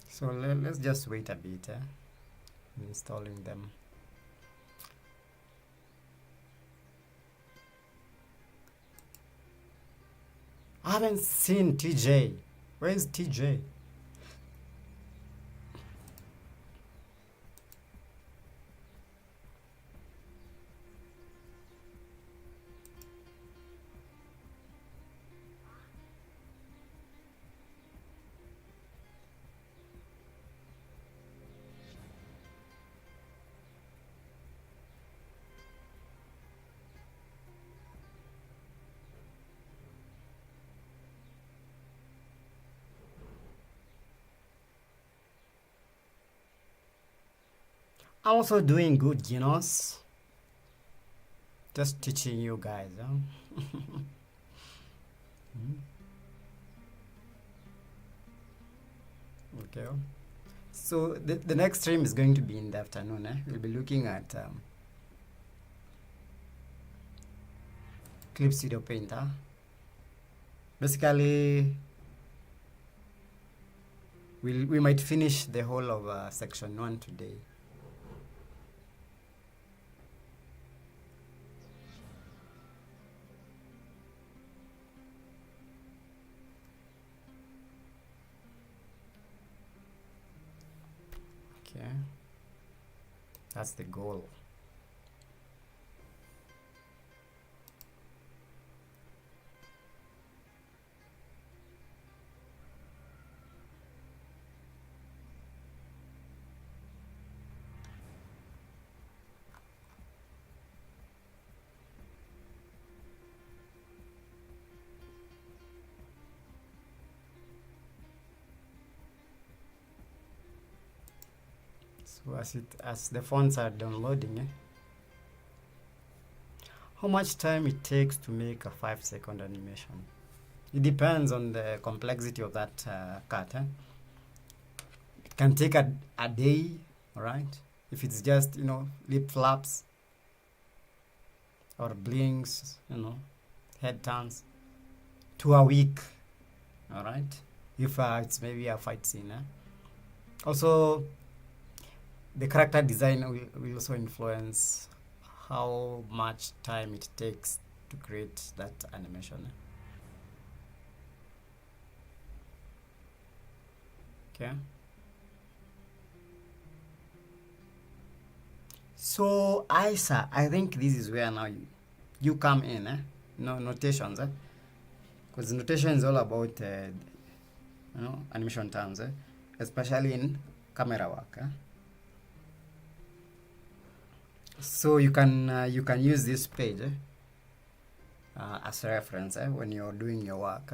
So let's just wait a bit in installing them. I haven't seen TJ. Where is TJ? I'm also doing good, Ginos. Just teaching you guys. Okay. So the next stream is going to be in the afternoon. We'll be looking at Clip Studio Painter. Basically, we might finish the whole of section 1 today. Okay, that's the goal. So as the fonts are downloading, how much time it takes to make a 5-second animation? It depends on the complexity of that cut. It can take a day, all right? If it's just, lip flaps or blinks, head turns, to a week, all right? If it's maybe a fight scene. Also, the character design will also influence how much time it takes to create that animation. Okay. So Isa, I think this is where now you come in, no notations, because notation is all about animation terms, especially in camera work. So you can use this page as a reference when you're doing your work.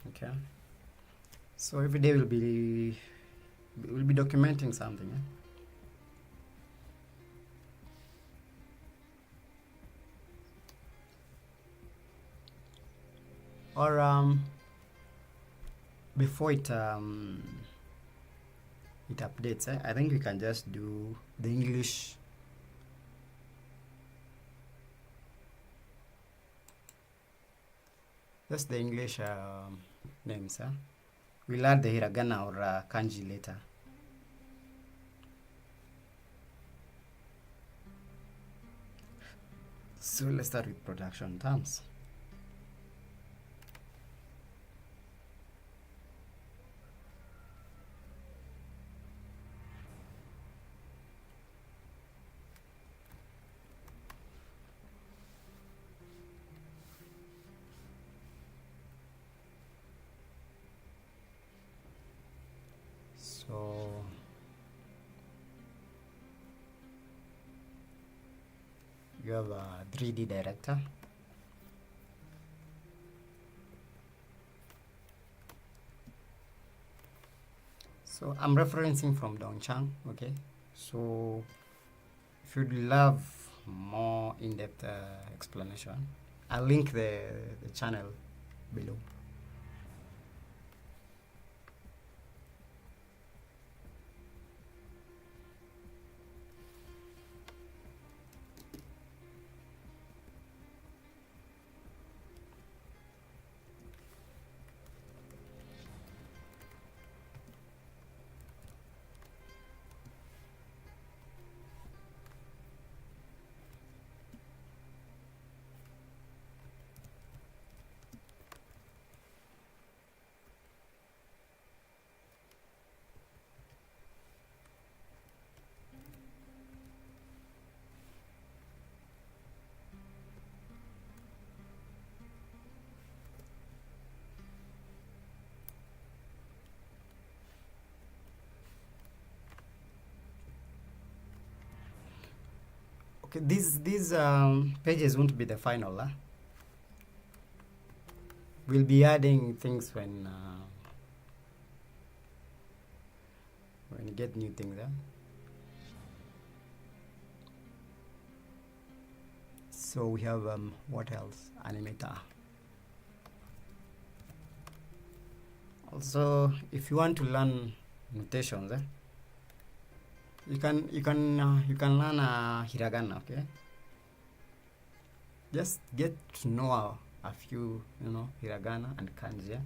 Okay. So every day we'll be documenting something. Or before it updates, I think we can just do the English. Just the English names. We'll add the hiragana or kanji later. So let's start with production terms. So you have a 3D director. So I'm referencing from Dongchang, okay? So if you'd love more in-depth explanation, I'll link the channel below. Okay, these pages won't be the final. We'll be adding things when you get new things. So we have what else? Animator. Also, if you want to learn notations, you can learn hiragana. Okay, just get to know a few hiragana and kanji.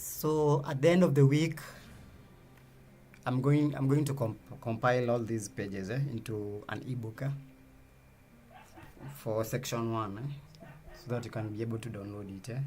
So at the end of the week, I'm going to compile all these pages into an ebook for section 1, so that you can be able to download it.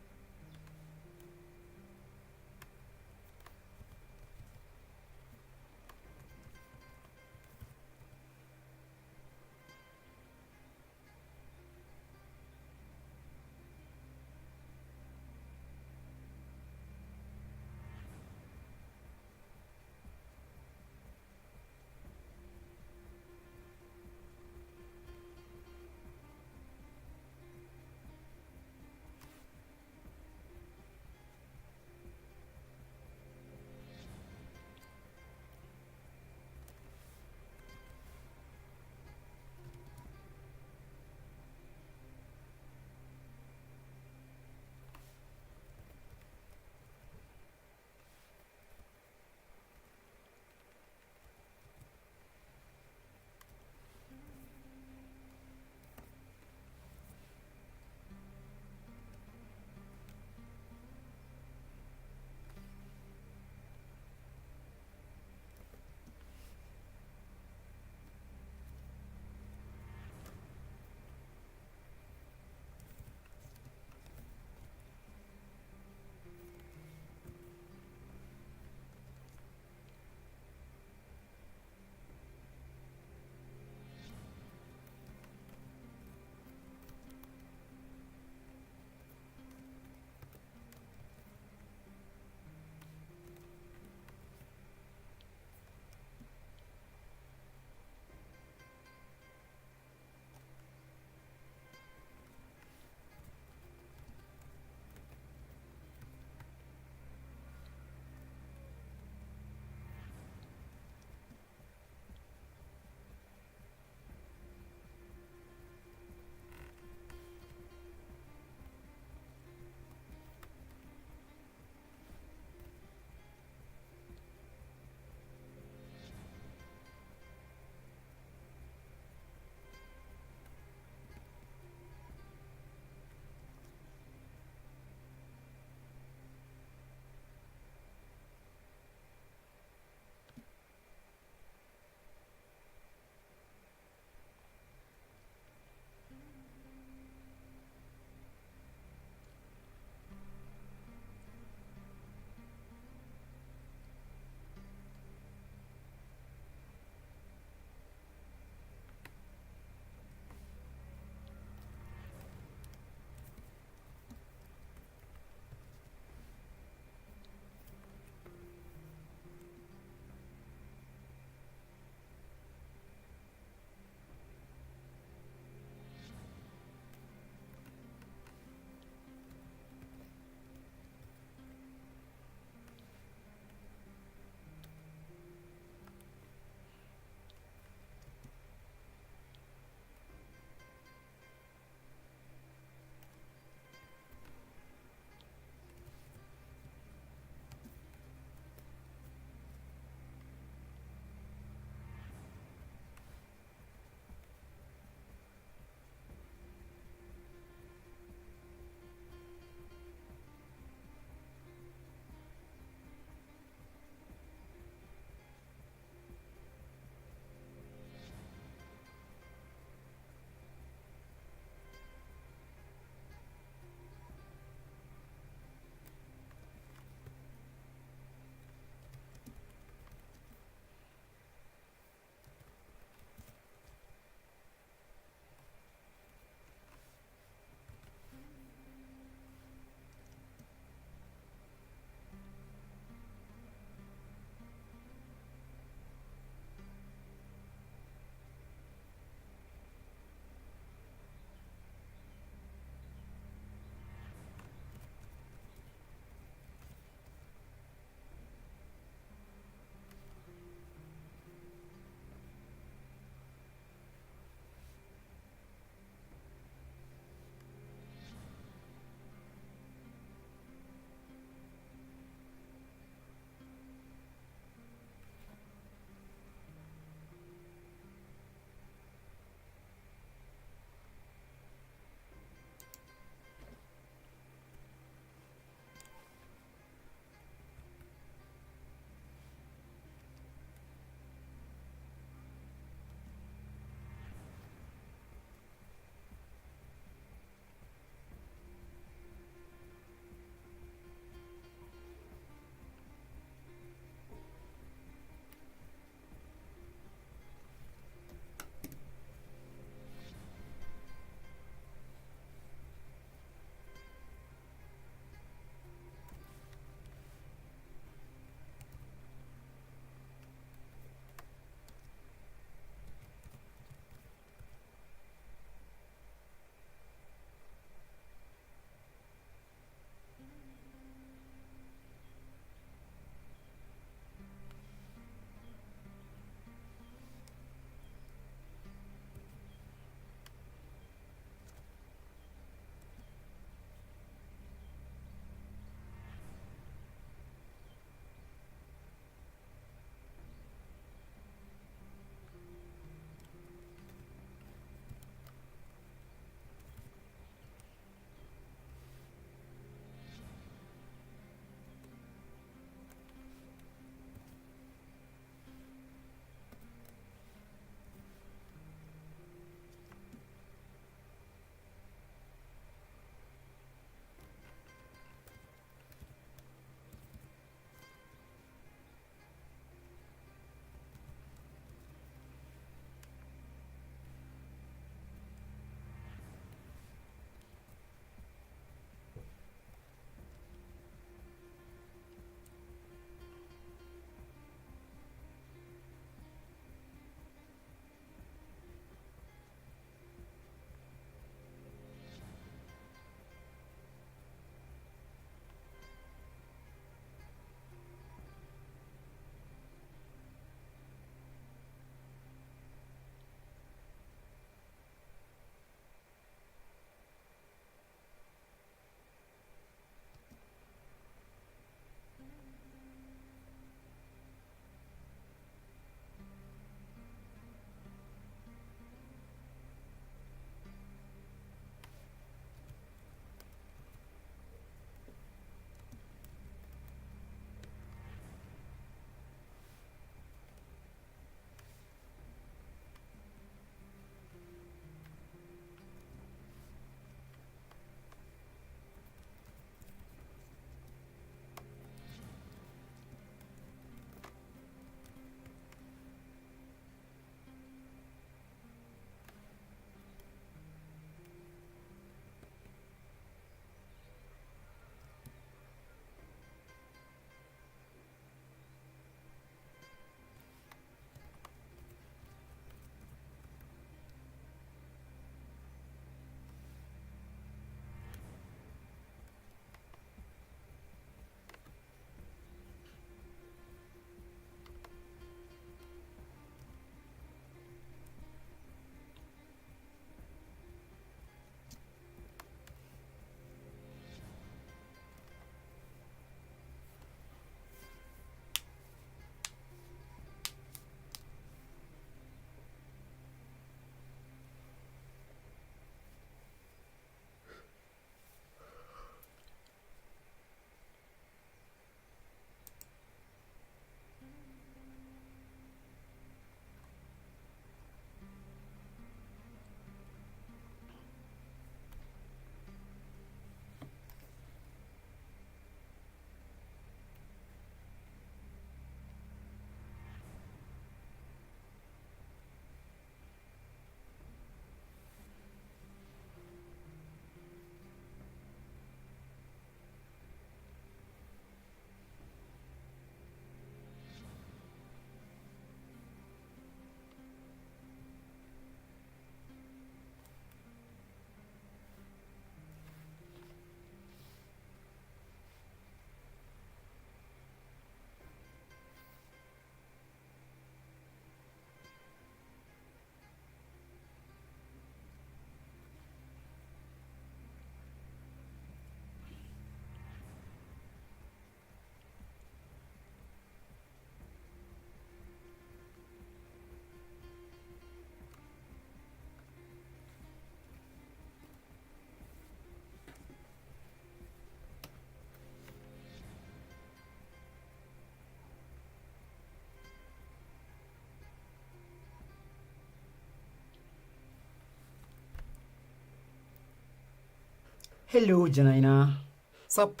Hello, Janina. Sup?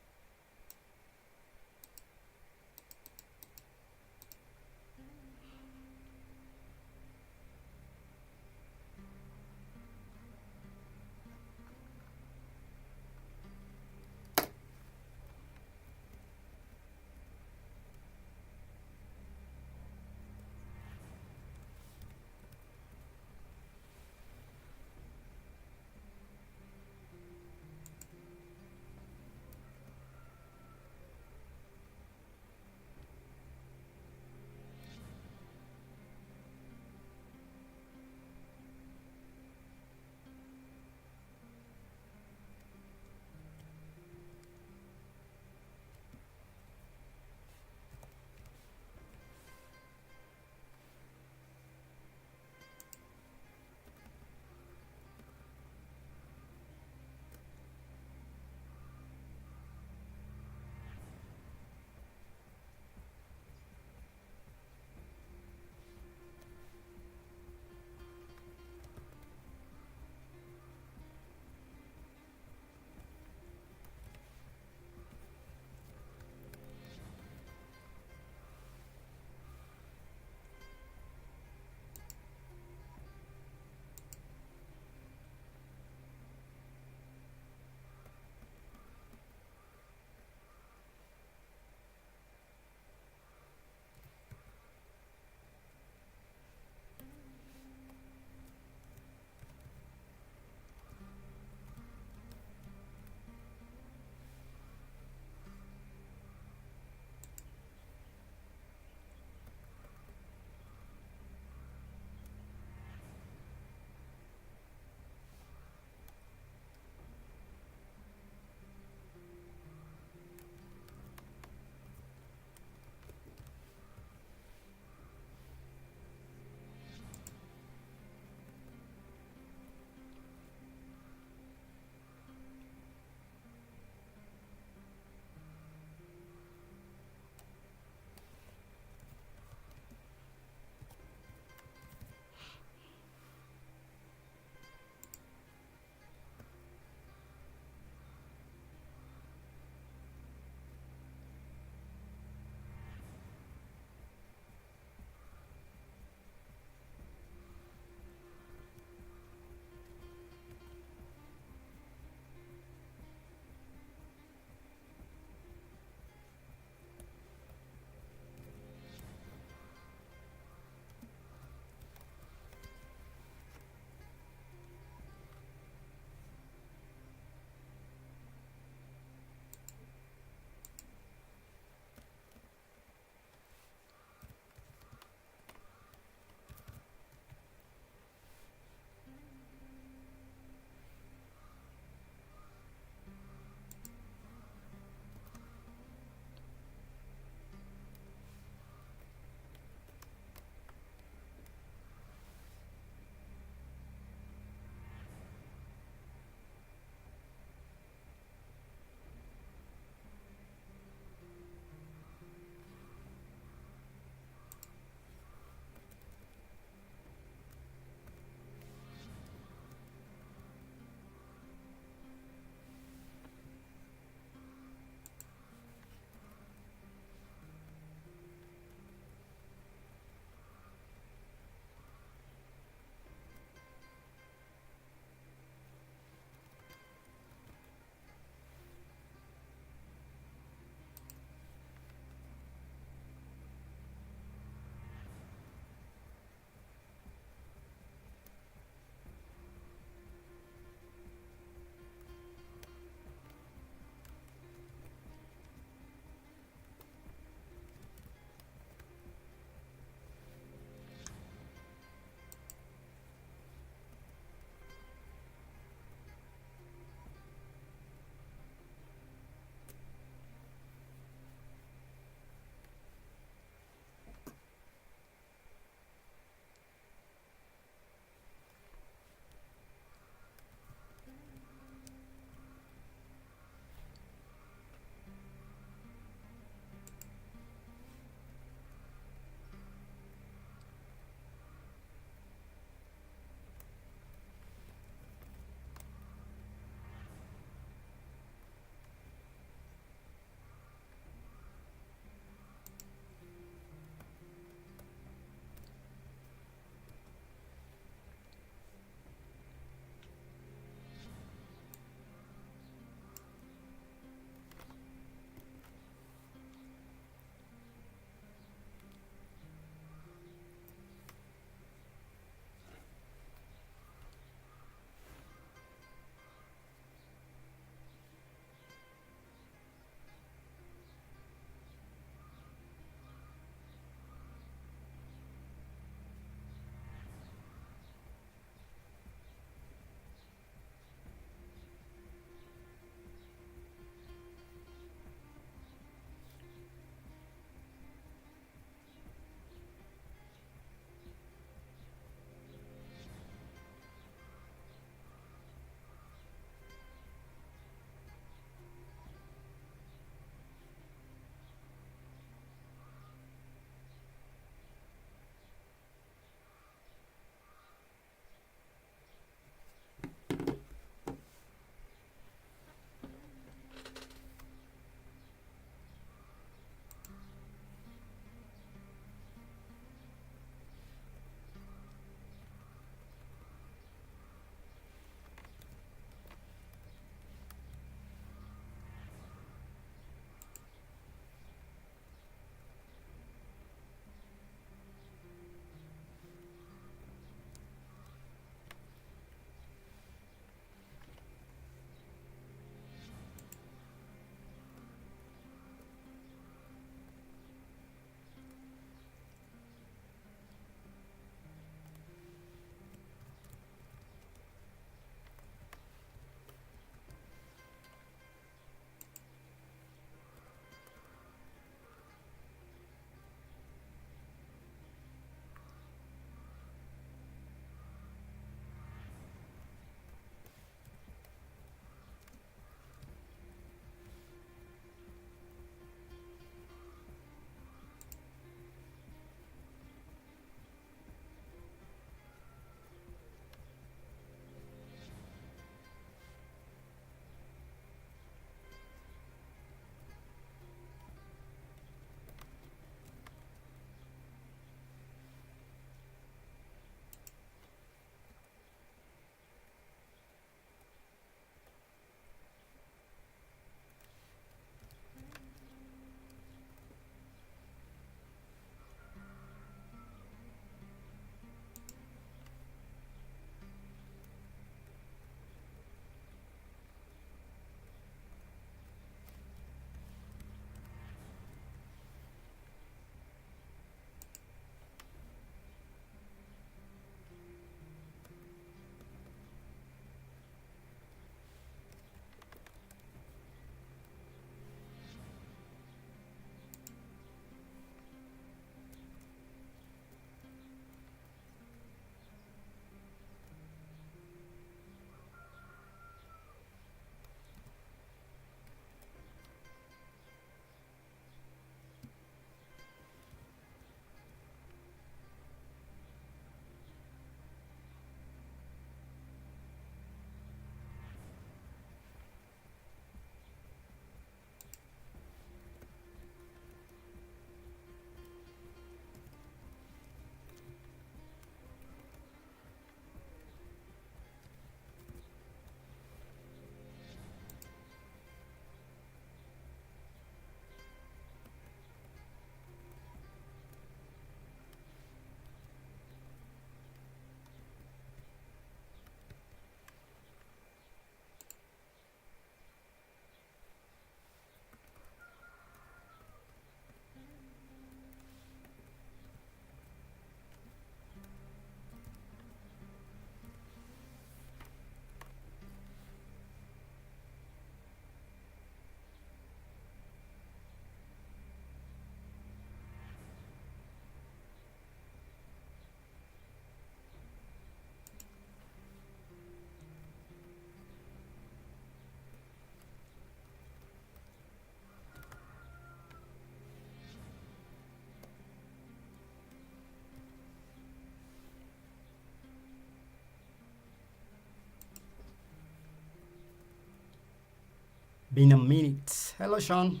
Been a minute. Hello, Sean.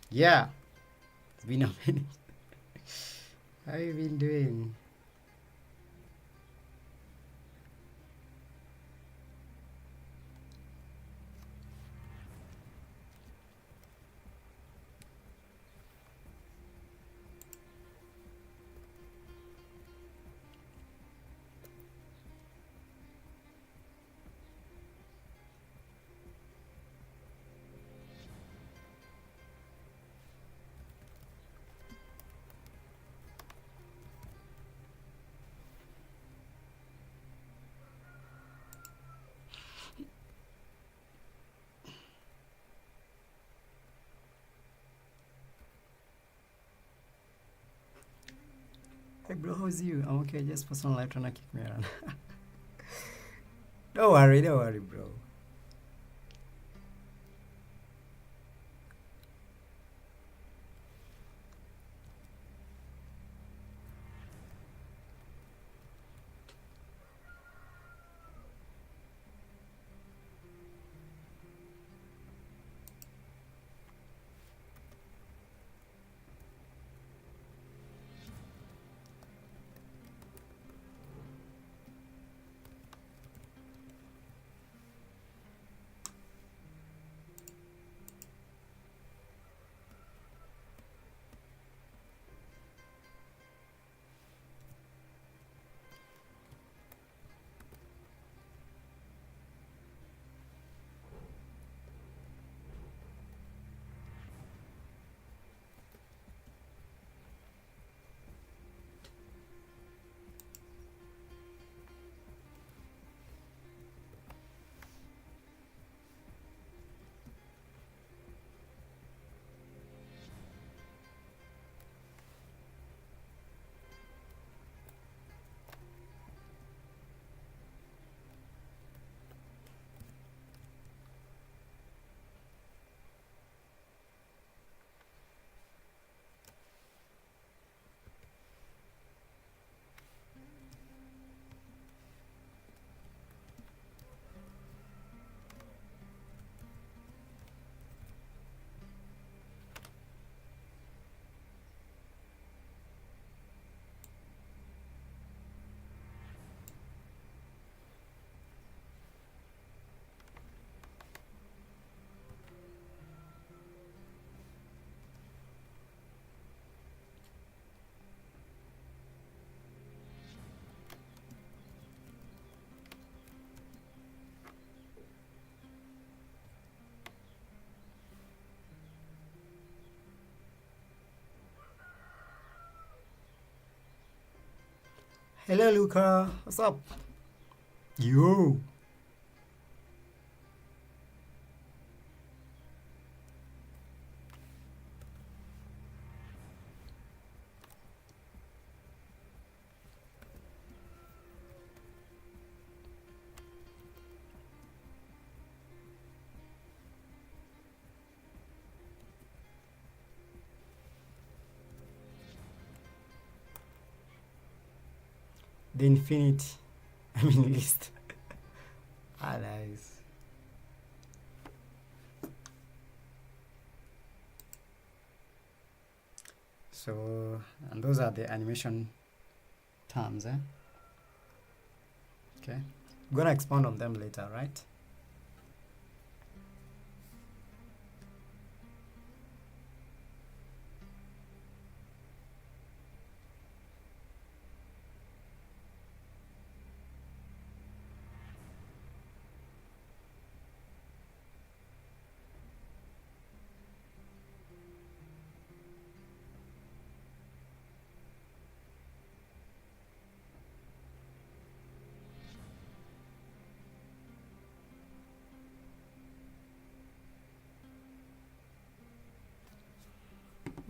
Yeah, it's been a minute. How you been doing? Hey bro, how's you? I'm okay, just personal life trying to kick me around. Don't worry, bro. Hello, Luca. What's up? Yo. The infinity. I mean list. Ah, nice. So, and those are the animation terms, eh? Okay. I'm gonna expand on them later, right?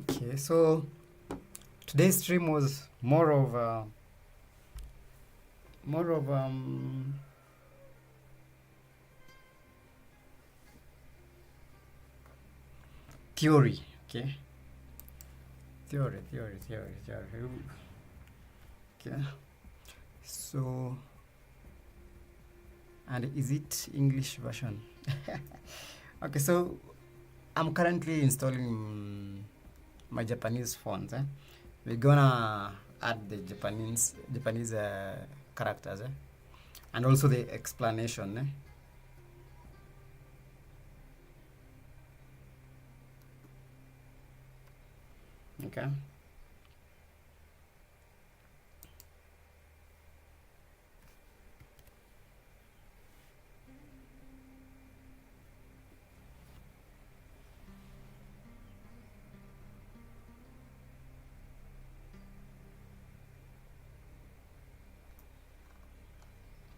Okay, so today's stream was more of theory. Okay, theory. Okay, so, and is it English version? Okay, so I'm currently installing my Japanese fonts. We're gonna add the Japanese characters, and also the explanation. Okay.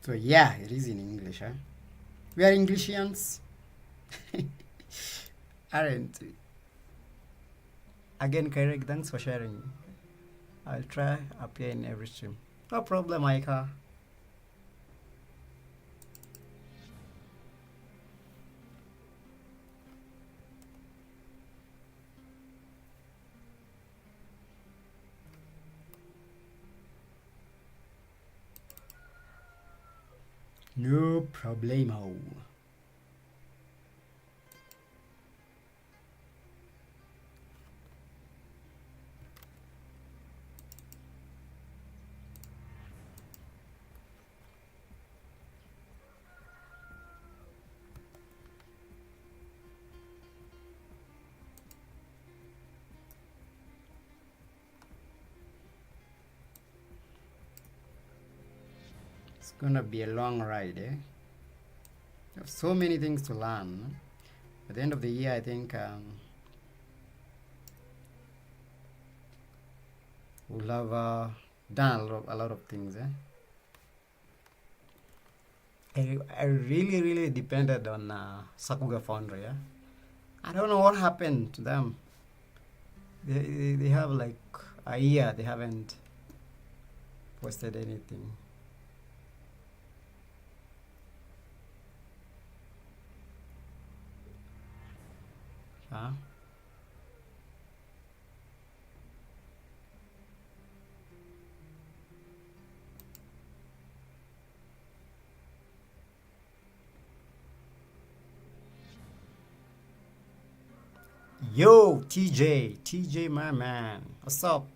So yeah, it is in English. We are Englishians, aren't we? Again, Karek, thanks for sharing. I'll try appear in every stream. No problem, Aika. No problemo. It's gonna be a long ride, eh? We have so many things to learn. At the end of the year, I think we'll have done a lot of things, eh? I really depended on Sakuga Foundry, yeah? I don't know what happened to them. They have like a year they haven't posted anything. Huh? Yo, TJ, my man, what's up?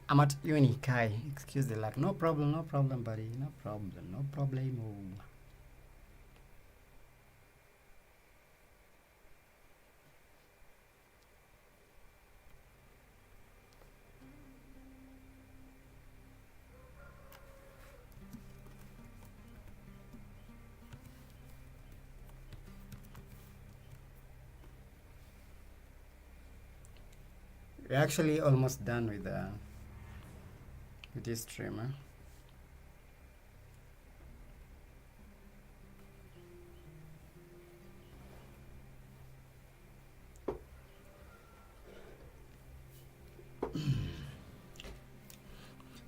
I'm at uni, Kai. Excuse the lag. No problem, buddy. No problemo. We're actually almost done with this stream.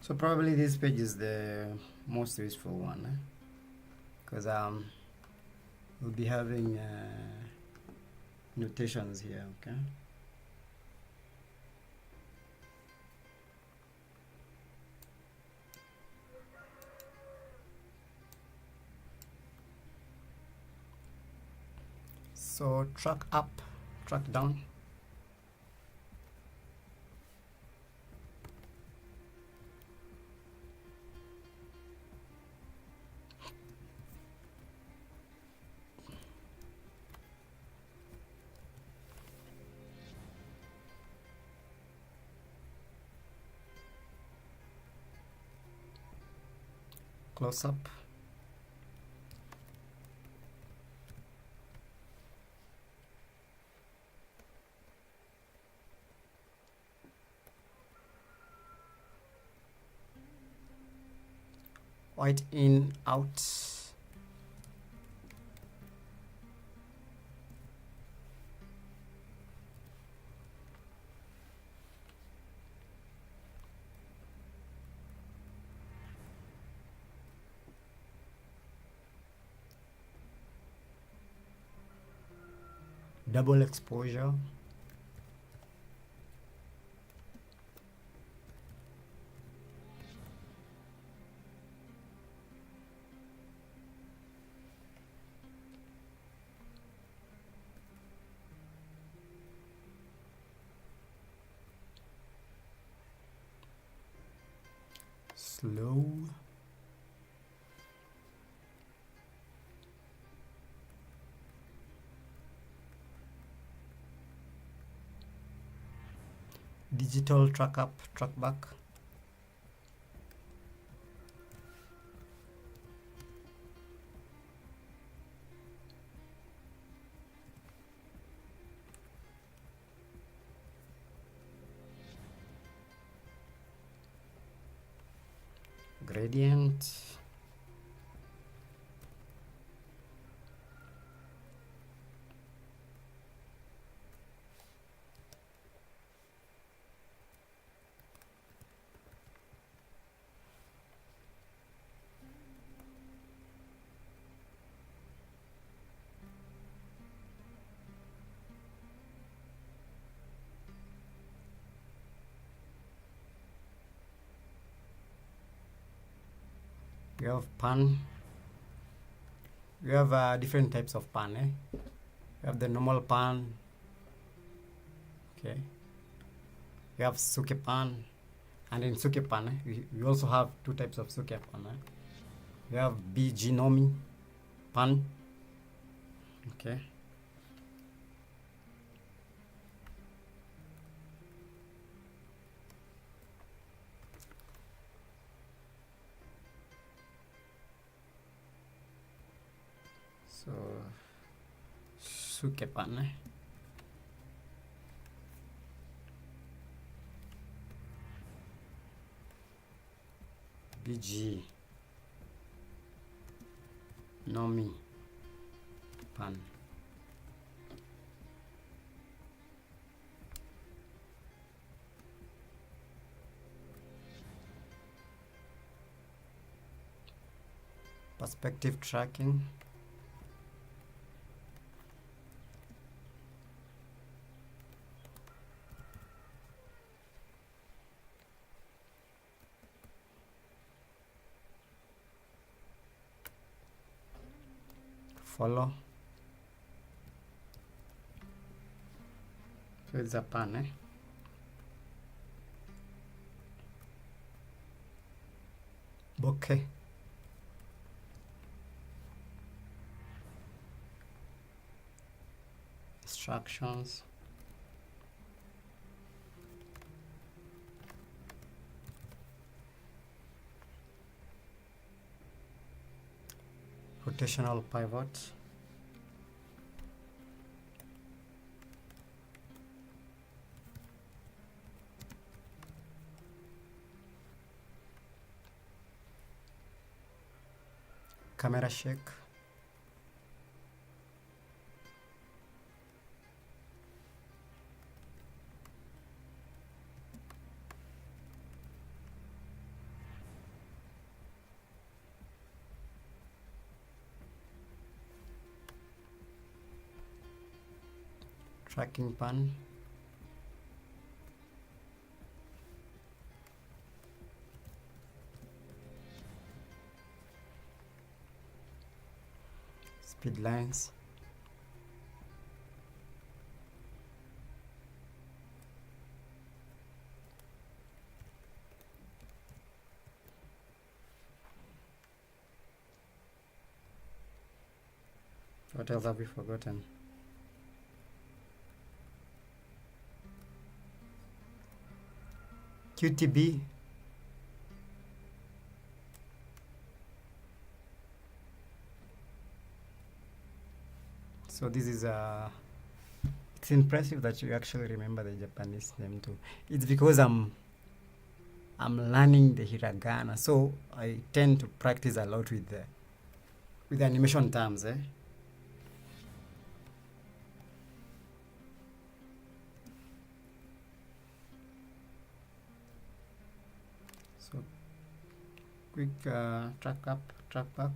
So probably this page is the most useful one, because we'll be having notations here. Okay. So track up, track down. Close up. white in, out. Double exposure. Slow. Digital track up, track back. Gradient. We have pan. We have different types of pan. We have the normal pan. Okay. We have suke pan, and in suke pan, we also have two types of suke pan. We have BG nomi pan. Okay. So suke pan. BG nomi pan. Perspective tracking. Follow. So it's a pan. Bokeh. Instructions. Rotational pivot. Camera shake. Tracking pan. Speed lines. What else have we forgotten? QTB. So this is it's impressive that you actually remember the Japanese name too. It's because I'm learning the hiragana, so I tend to practice a lot with the animation terms. So quick track up, track back.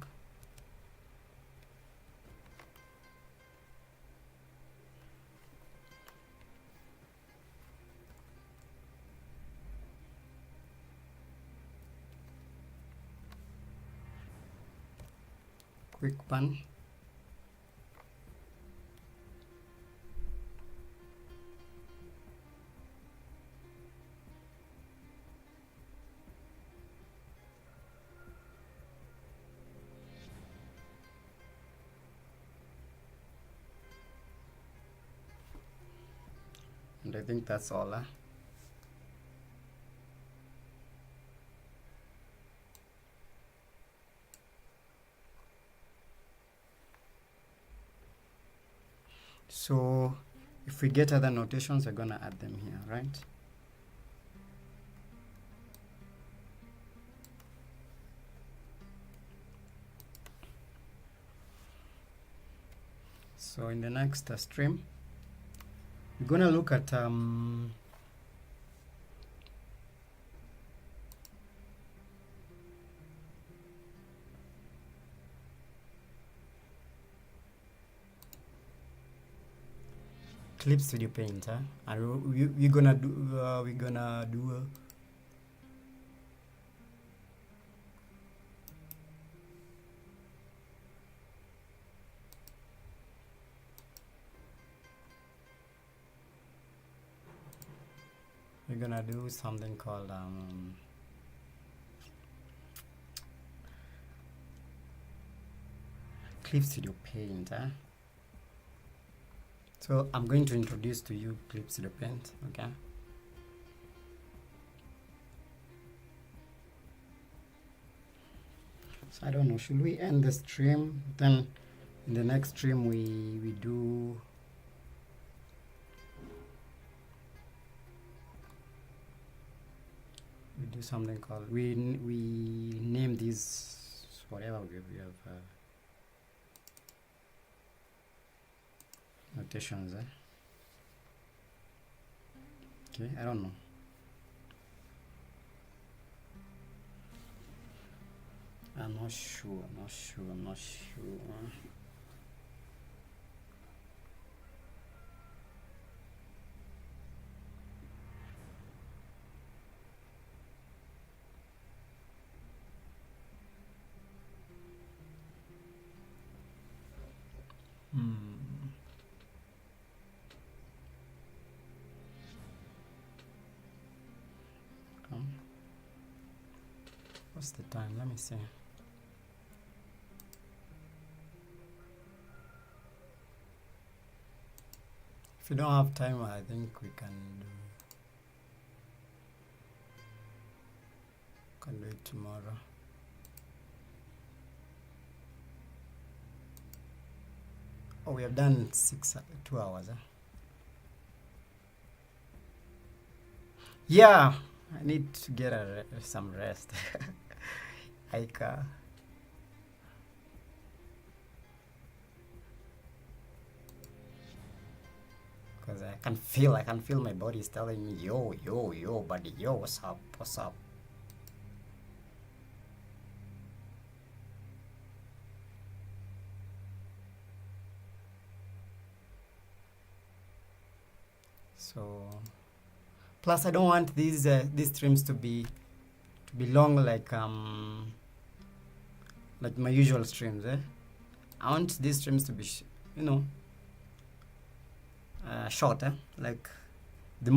Quick pan. And I think that's all. So if we get other notations, we're gonna add them here, right? So in the next stream, we're gonna look at Clip Studio Paint, and we're gonna do something called Clip Studio Paint. So I'm going to introduce to you Clip Studio Paint, okay? So I don't know, should we end the stream? Then in the next stream we do something called, we name these whatever we have notations. Okay, I don't know. I'm not sure. What's the time? Let me see. If you don't have time, I think we can do it tomorrow. Oh, we have done 2 hours. Yeah, I need to get some rest. Like because I can feel my body is telling me, yo, buddy, yo, what's up? So plus I don't want these streams to be long like my usual streams. I want these streams to be short. Like the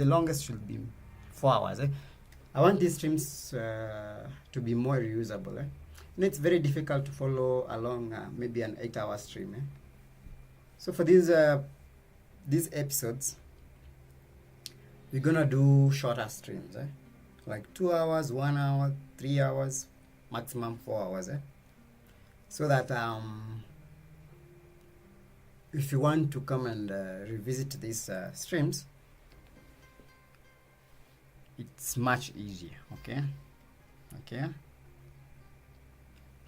longest should be 4 hours. I want these streams to be more reusable. And it's very difficult to follow along maybe an 8-hour stream. So for these episodes, we're gonna do shorter streams, like 2 hours, 1 hour, 3 hours, maximum 4 hours, so that if you want to come and revisit these streams, it's much easier. Okay.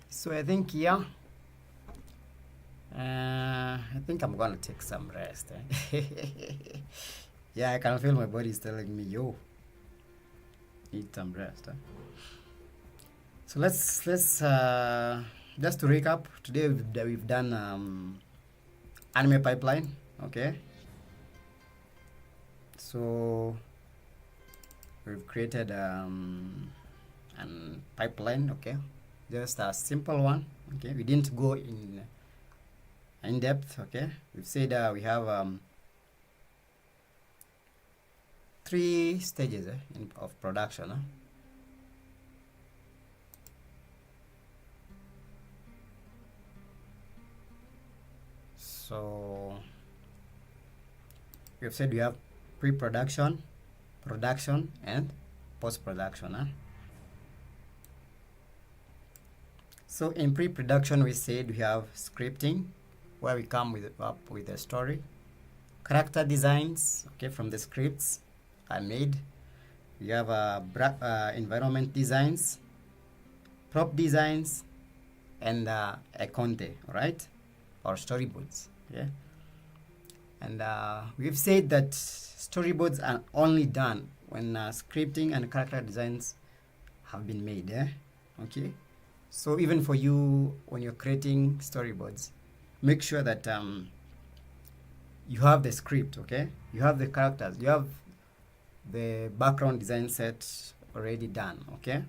So I think here, I think I'm gonna take some rest. Yeah, I can feel my body is telling me, yo, need some rest. So let's just to recap. Today we've done anime pipeline. Okay. So we've created an pipeline. Okay, just a simple one. Okay, we didn't go in depth. Okay, we've said we have 3 stages of production. So we've said we have pre-production, production, and post-production. So in pre-production, we said we have scripting, where we come up with a story, character designs, okay, from the scripts are made. We have environment designs, prop designs, and a conte, right, or storyboards. Yeah. And we've said that storyboards are only done when scripting and character designs have been made. Okay. So even for you, when you're creating storyboards, make sure that you have the script. Okay, you have the characters, you have the background design set already done. Okay.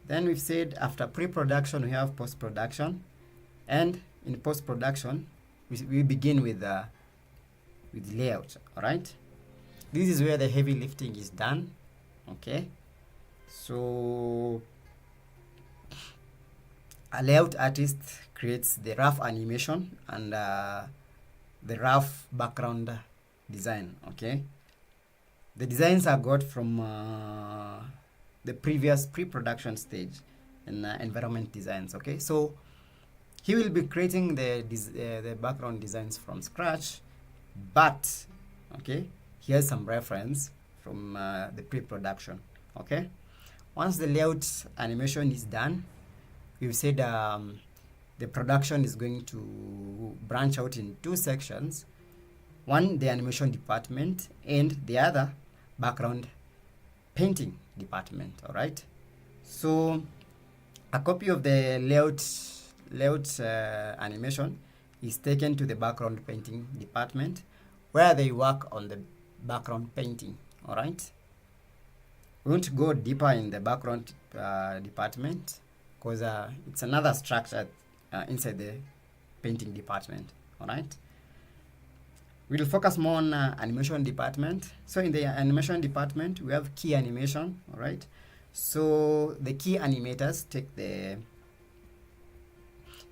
Then we've said after pre-production we have post-production, and in post-production we begin with layout. All right, this is where the heavy lifting is done. Okay, so a layout artist creates the rough animation and the rough background design. Okay, the designs are got from the previous pre-production stage in environment designs. Okay, so he will be creating the background designs from scratch, but okay, here's some reference from the pre-production. Okay, once the layout animation is done, we've said the production is going to branch out in 2 sections. One, the animation department, and the other, background painting department. All right, so a copy of the layout animation is taken to the background painting department, where they work on the background painting. All right, we won't go deeper in the background department because it's another structure inside the painting department. All right, we'll focus more on animation department. So in the animation department, we have key animation. All right, so the key animators take the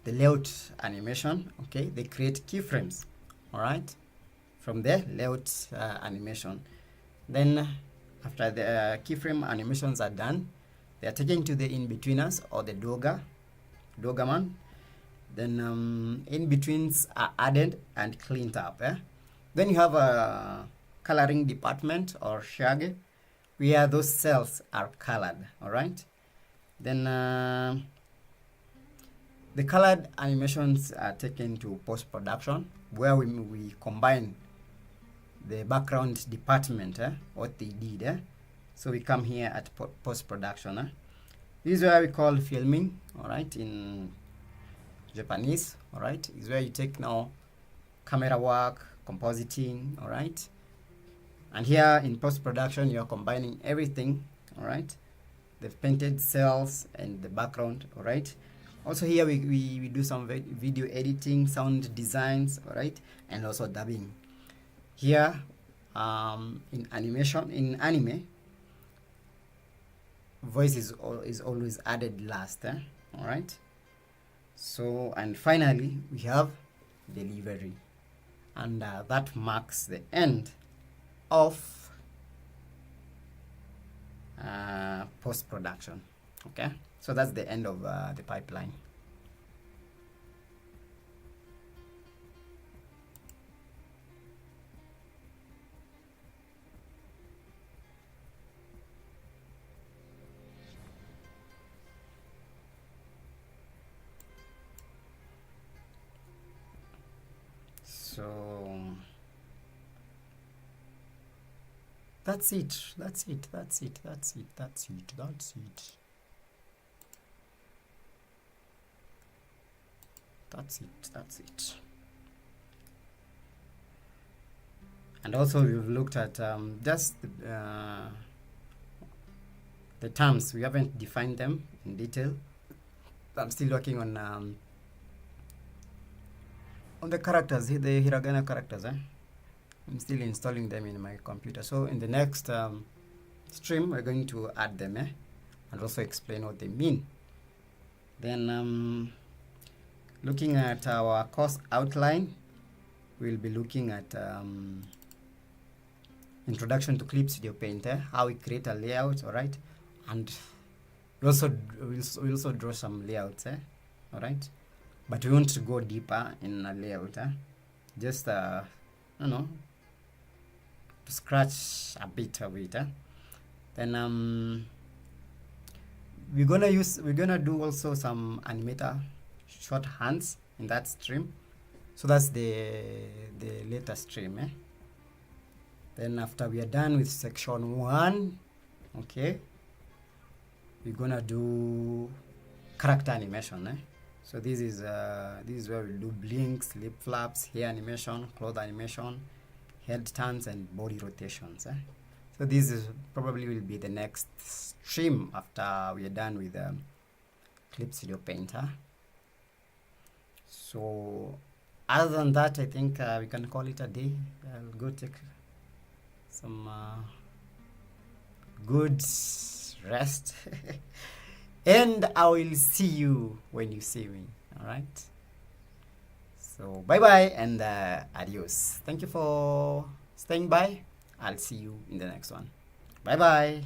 layout animation. Okay, they create keyframes. All right, from the layout animation. Then after the keyframe animations are done, they are taken to the in-betweeners or the Dogerman. Then in-betweens are added and cleaned up. Then you have a coloring department or shage, where those cells are colored. All right. Then the colored animations are taken to post-production, where we combine the background department, what they did. So we come here at post-production. This is where we call filming. All right, in Japanese. All right, is where you take now camera work, compositing. All right, and here in post-production you are combining everything. All right, the painted cells and the background. All right, also here we do some video editing, sound designs. All right, and also dubbing. Here in animation, in anime, voice is always added last. All right, so and finally we have delivery, and that marks the end of post-production. Okay, so that's the end of the pipeline. That's it. That's it. That's it. That's it. That's it. That's it. That's it. That's it. And also we've looked at just the terms. We haven't defined them in detail. I'm still working on the characters, the hiragana characters. I'm still installing them in my computer. So in the next stream, we're going to add them and also explain what they mean. Then looking at our course outline, we'll be looking at introduction to Clip Studio Paint, how we create a layout, all right? And we also draw some layouts, all right? But we want to go deeper in a layout, just you know, to scratch a bit of it. Then we're gonna do also some animator shorthands in that stream. So that's the later stream. Then after we are done with section 1, okay, we're gonna do character animation. So this is where we do blinks, lip flaps, hair animation, cloth animation, head turns, and body rotations. So this is probably will be the next stream after we are done with Clip Studio Paint. So other than that, I think we can call it a day. I'll go take some good rest. And I will see you when you see me. All right. So bye bye and adios. Thank you for staying by. I'll see you in the next one. Bye bye.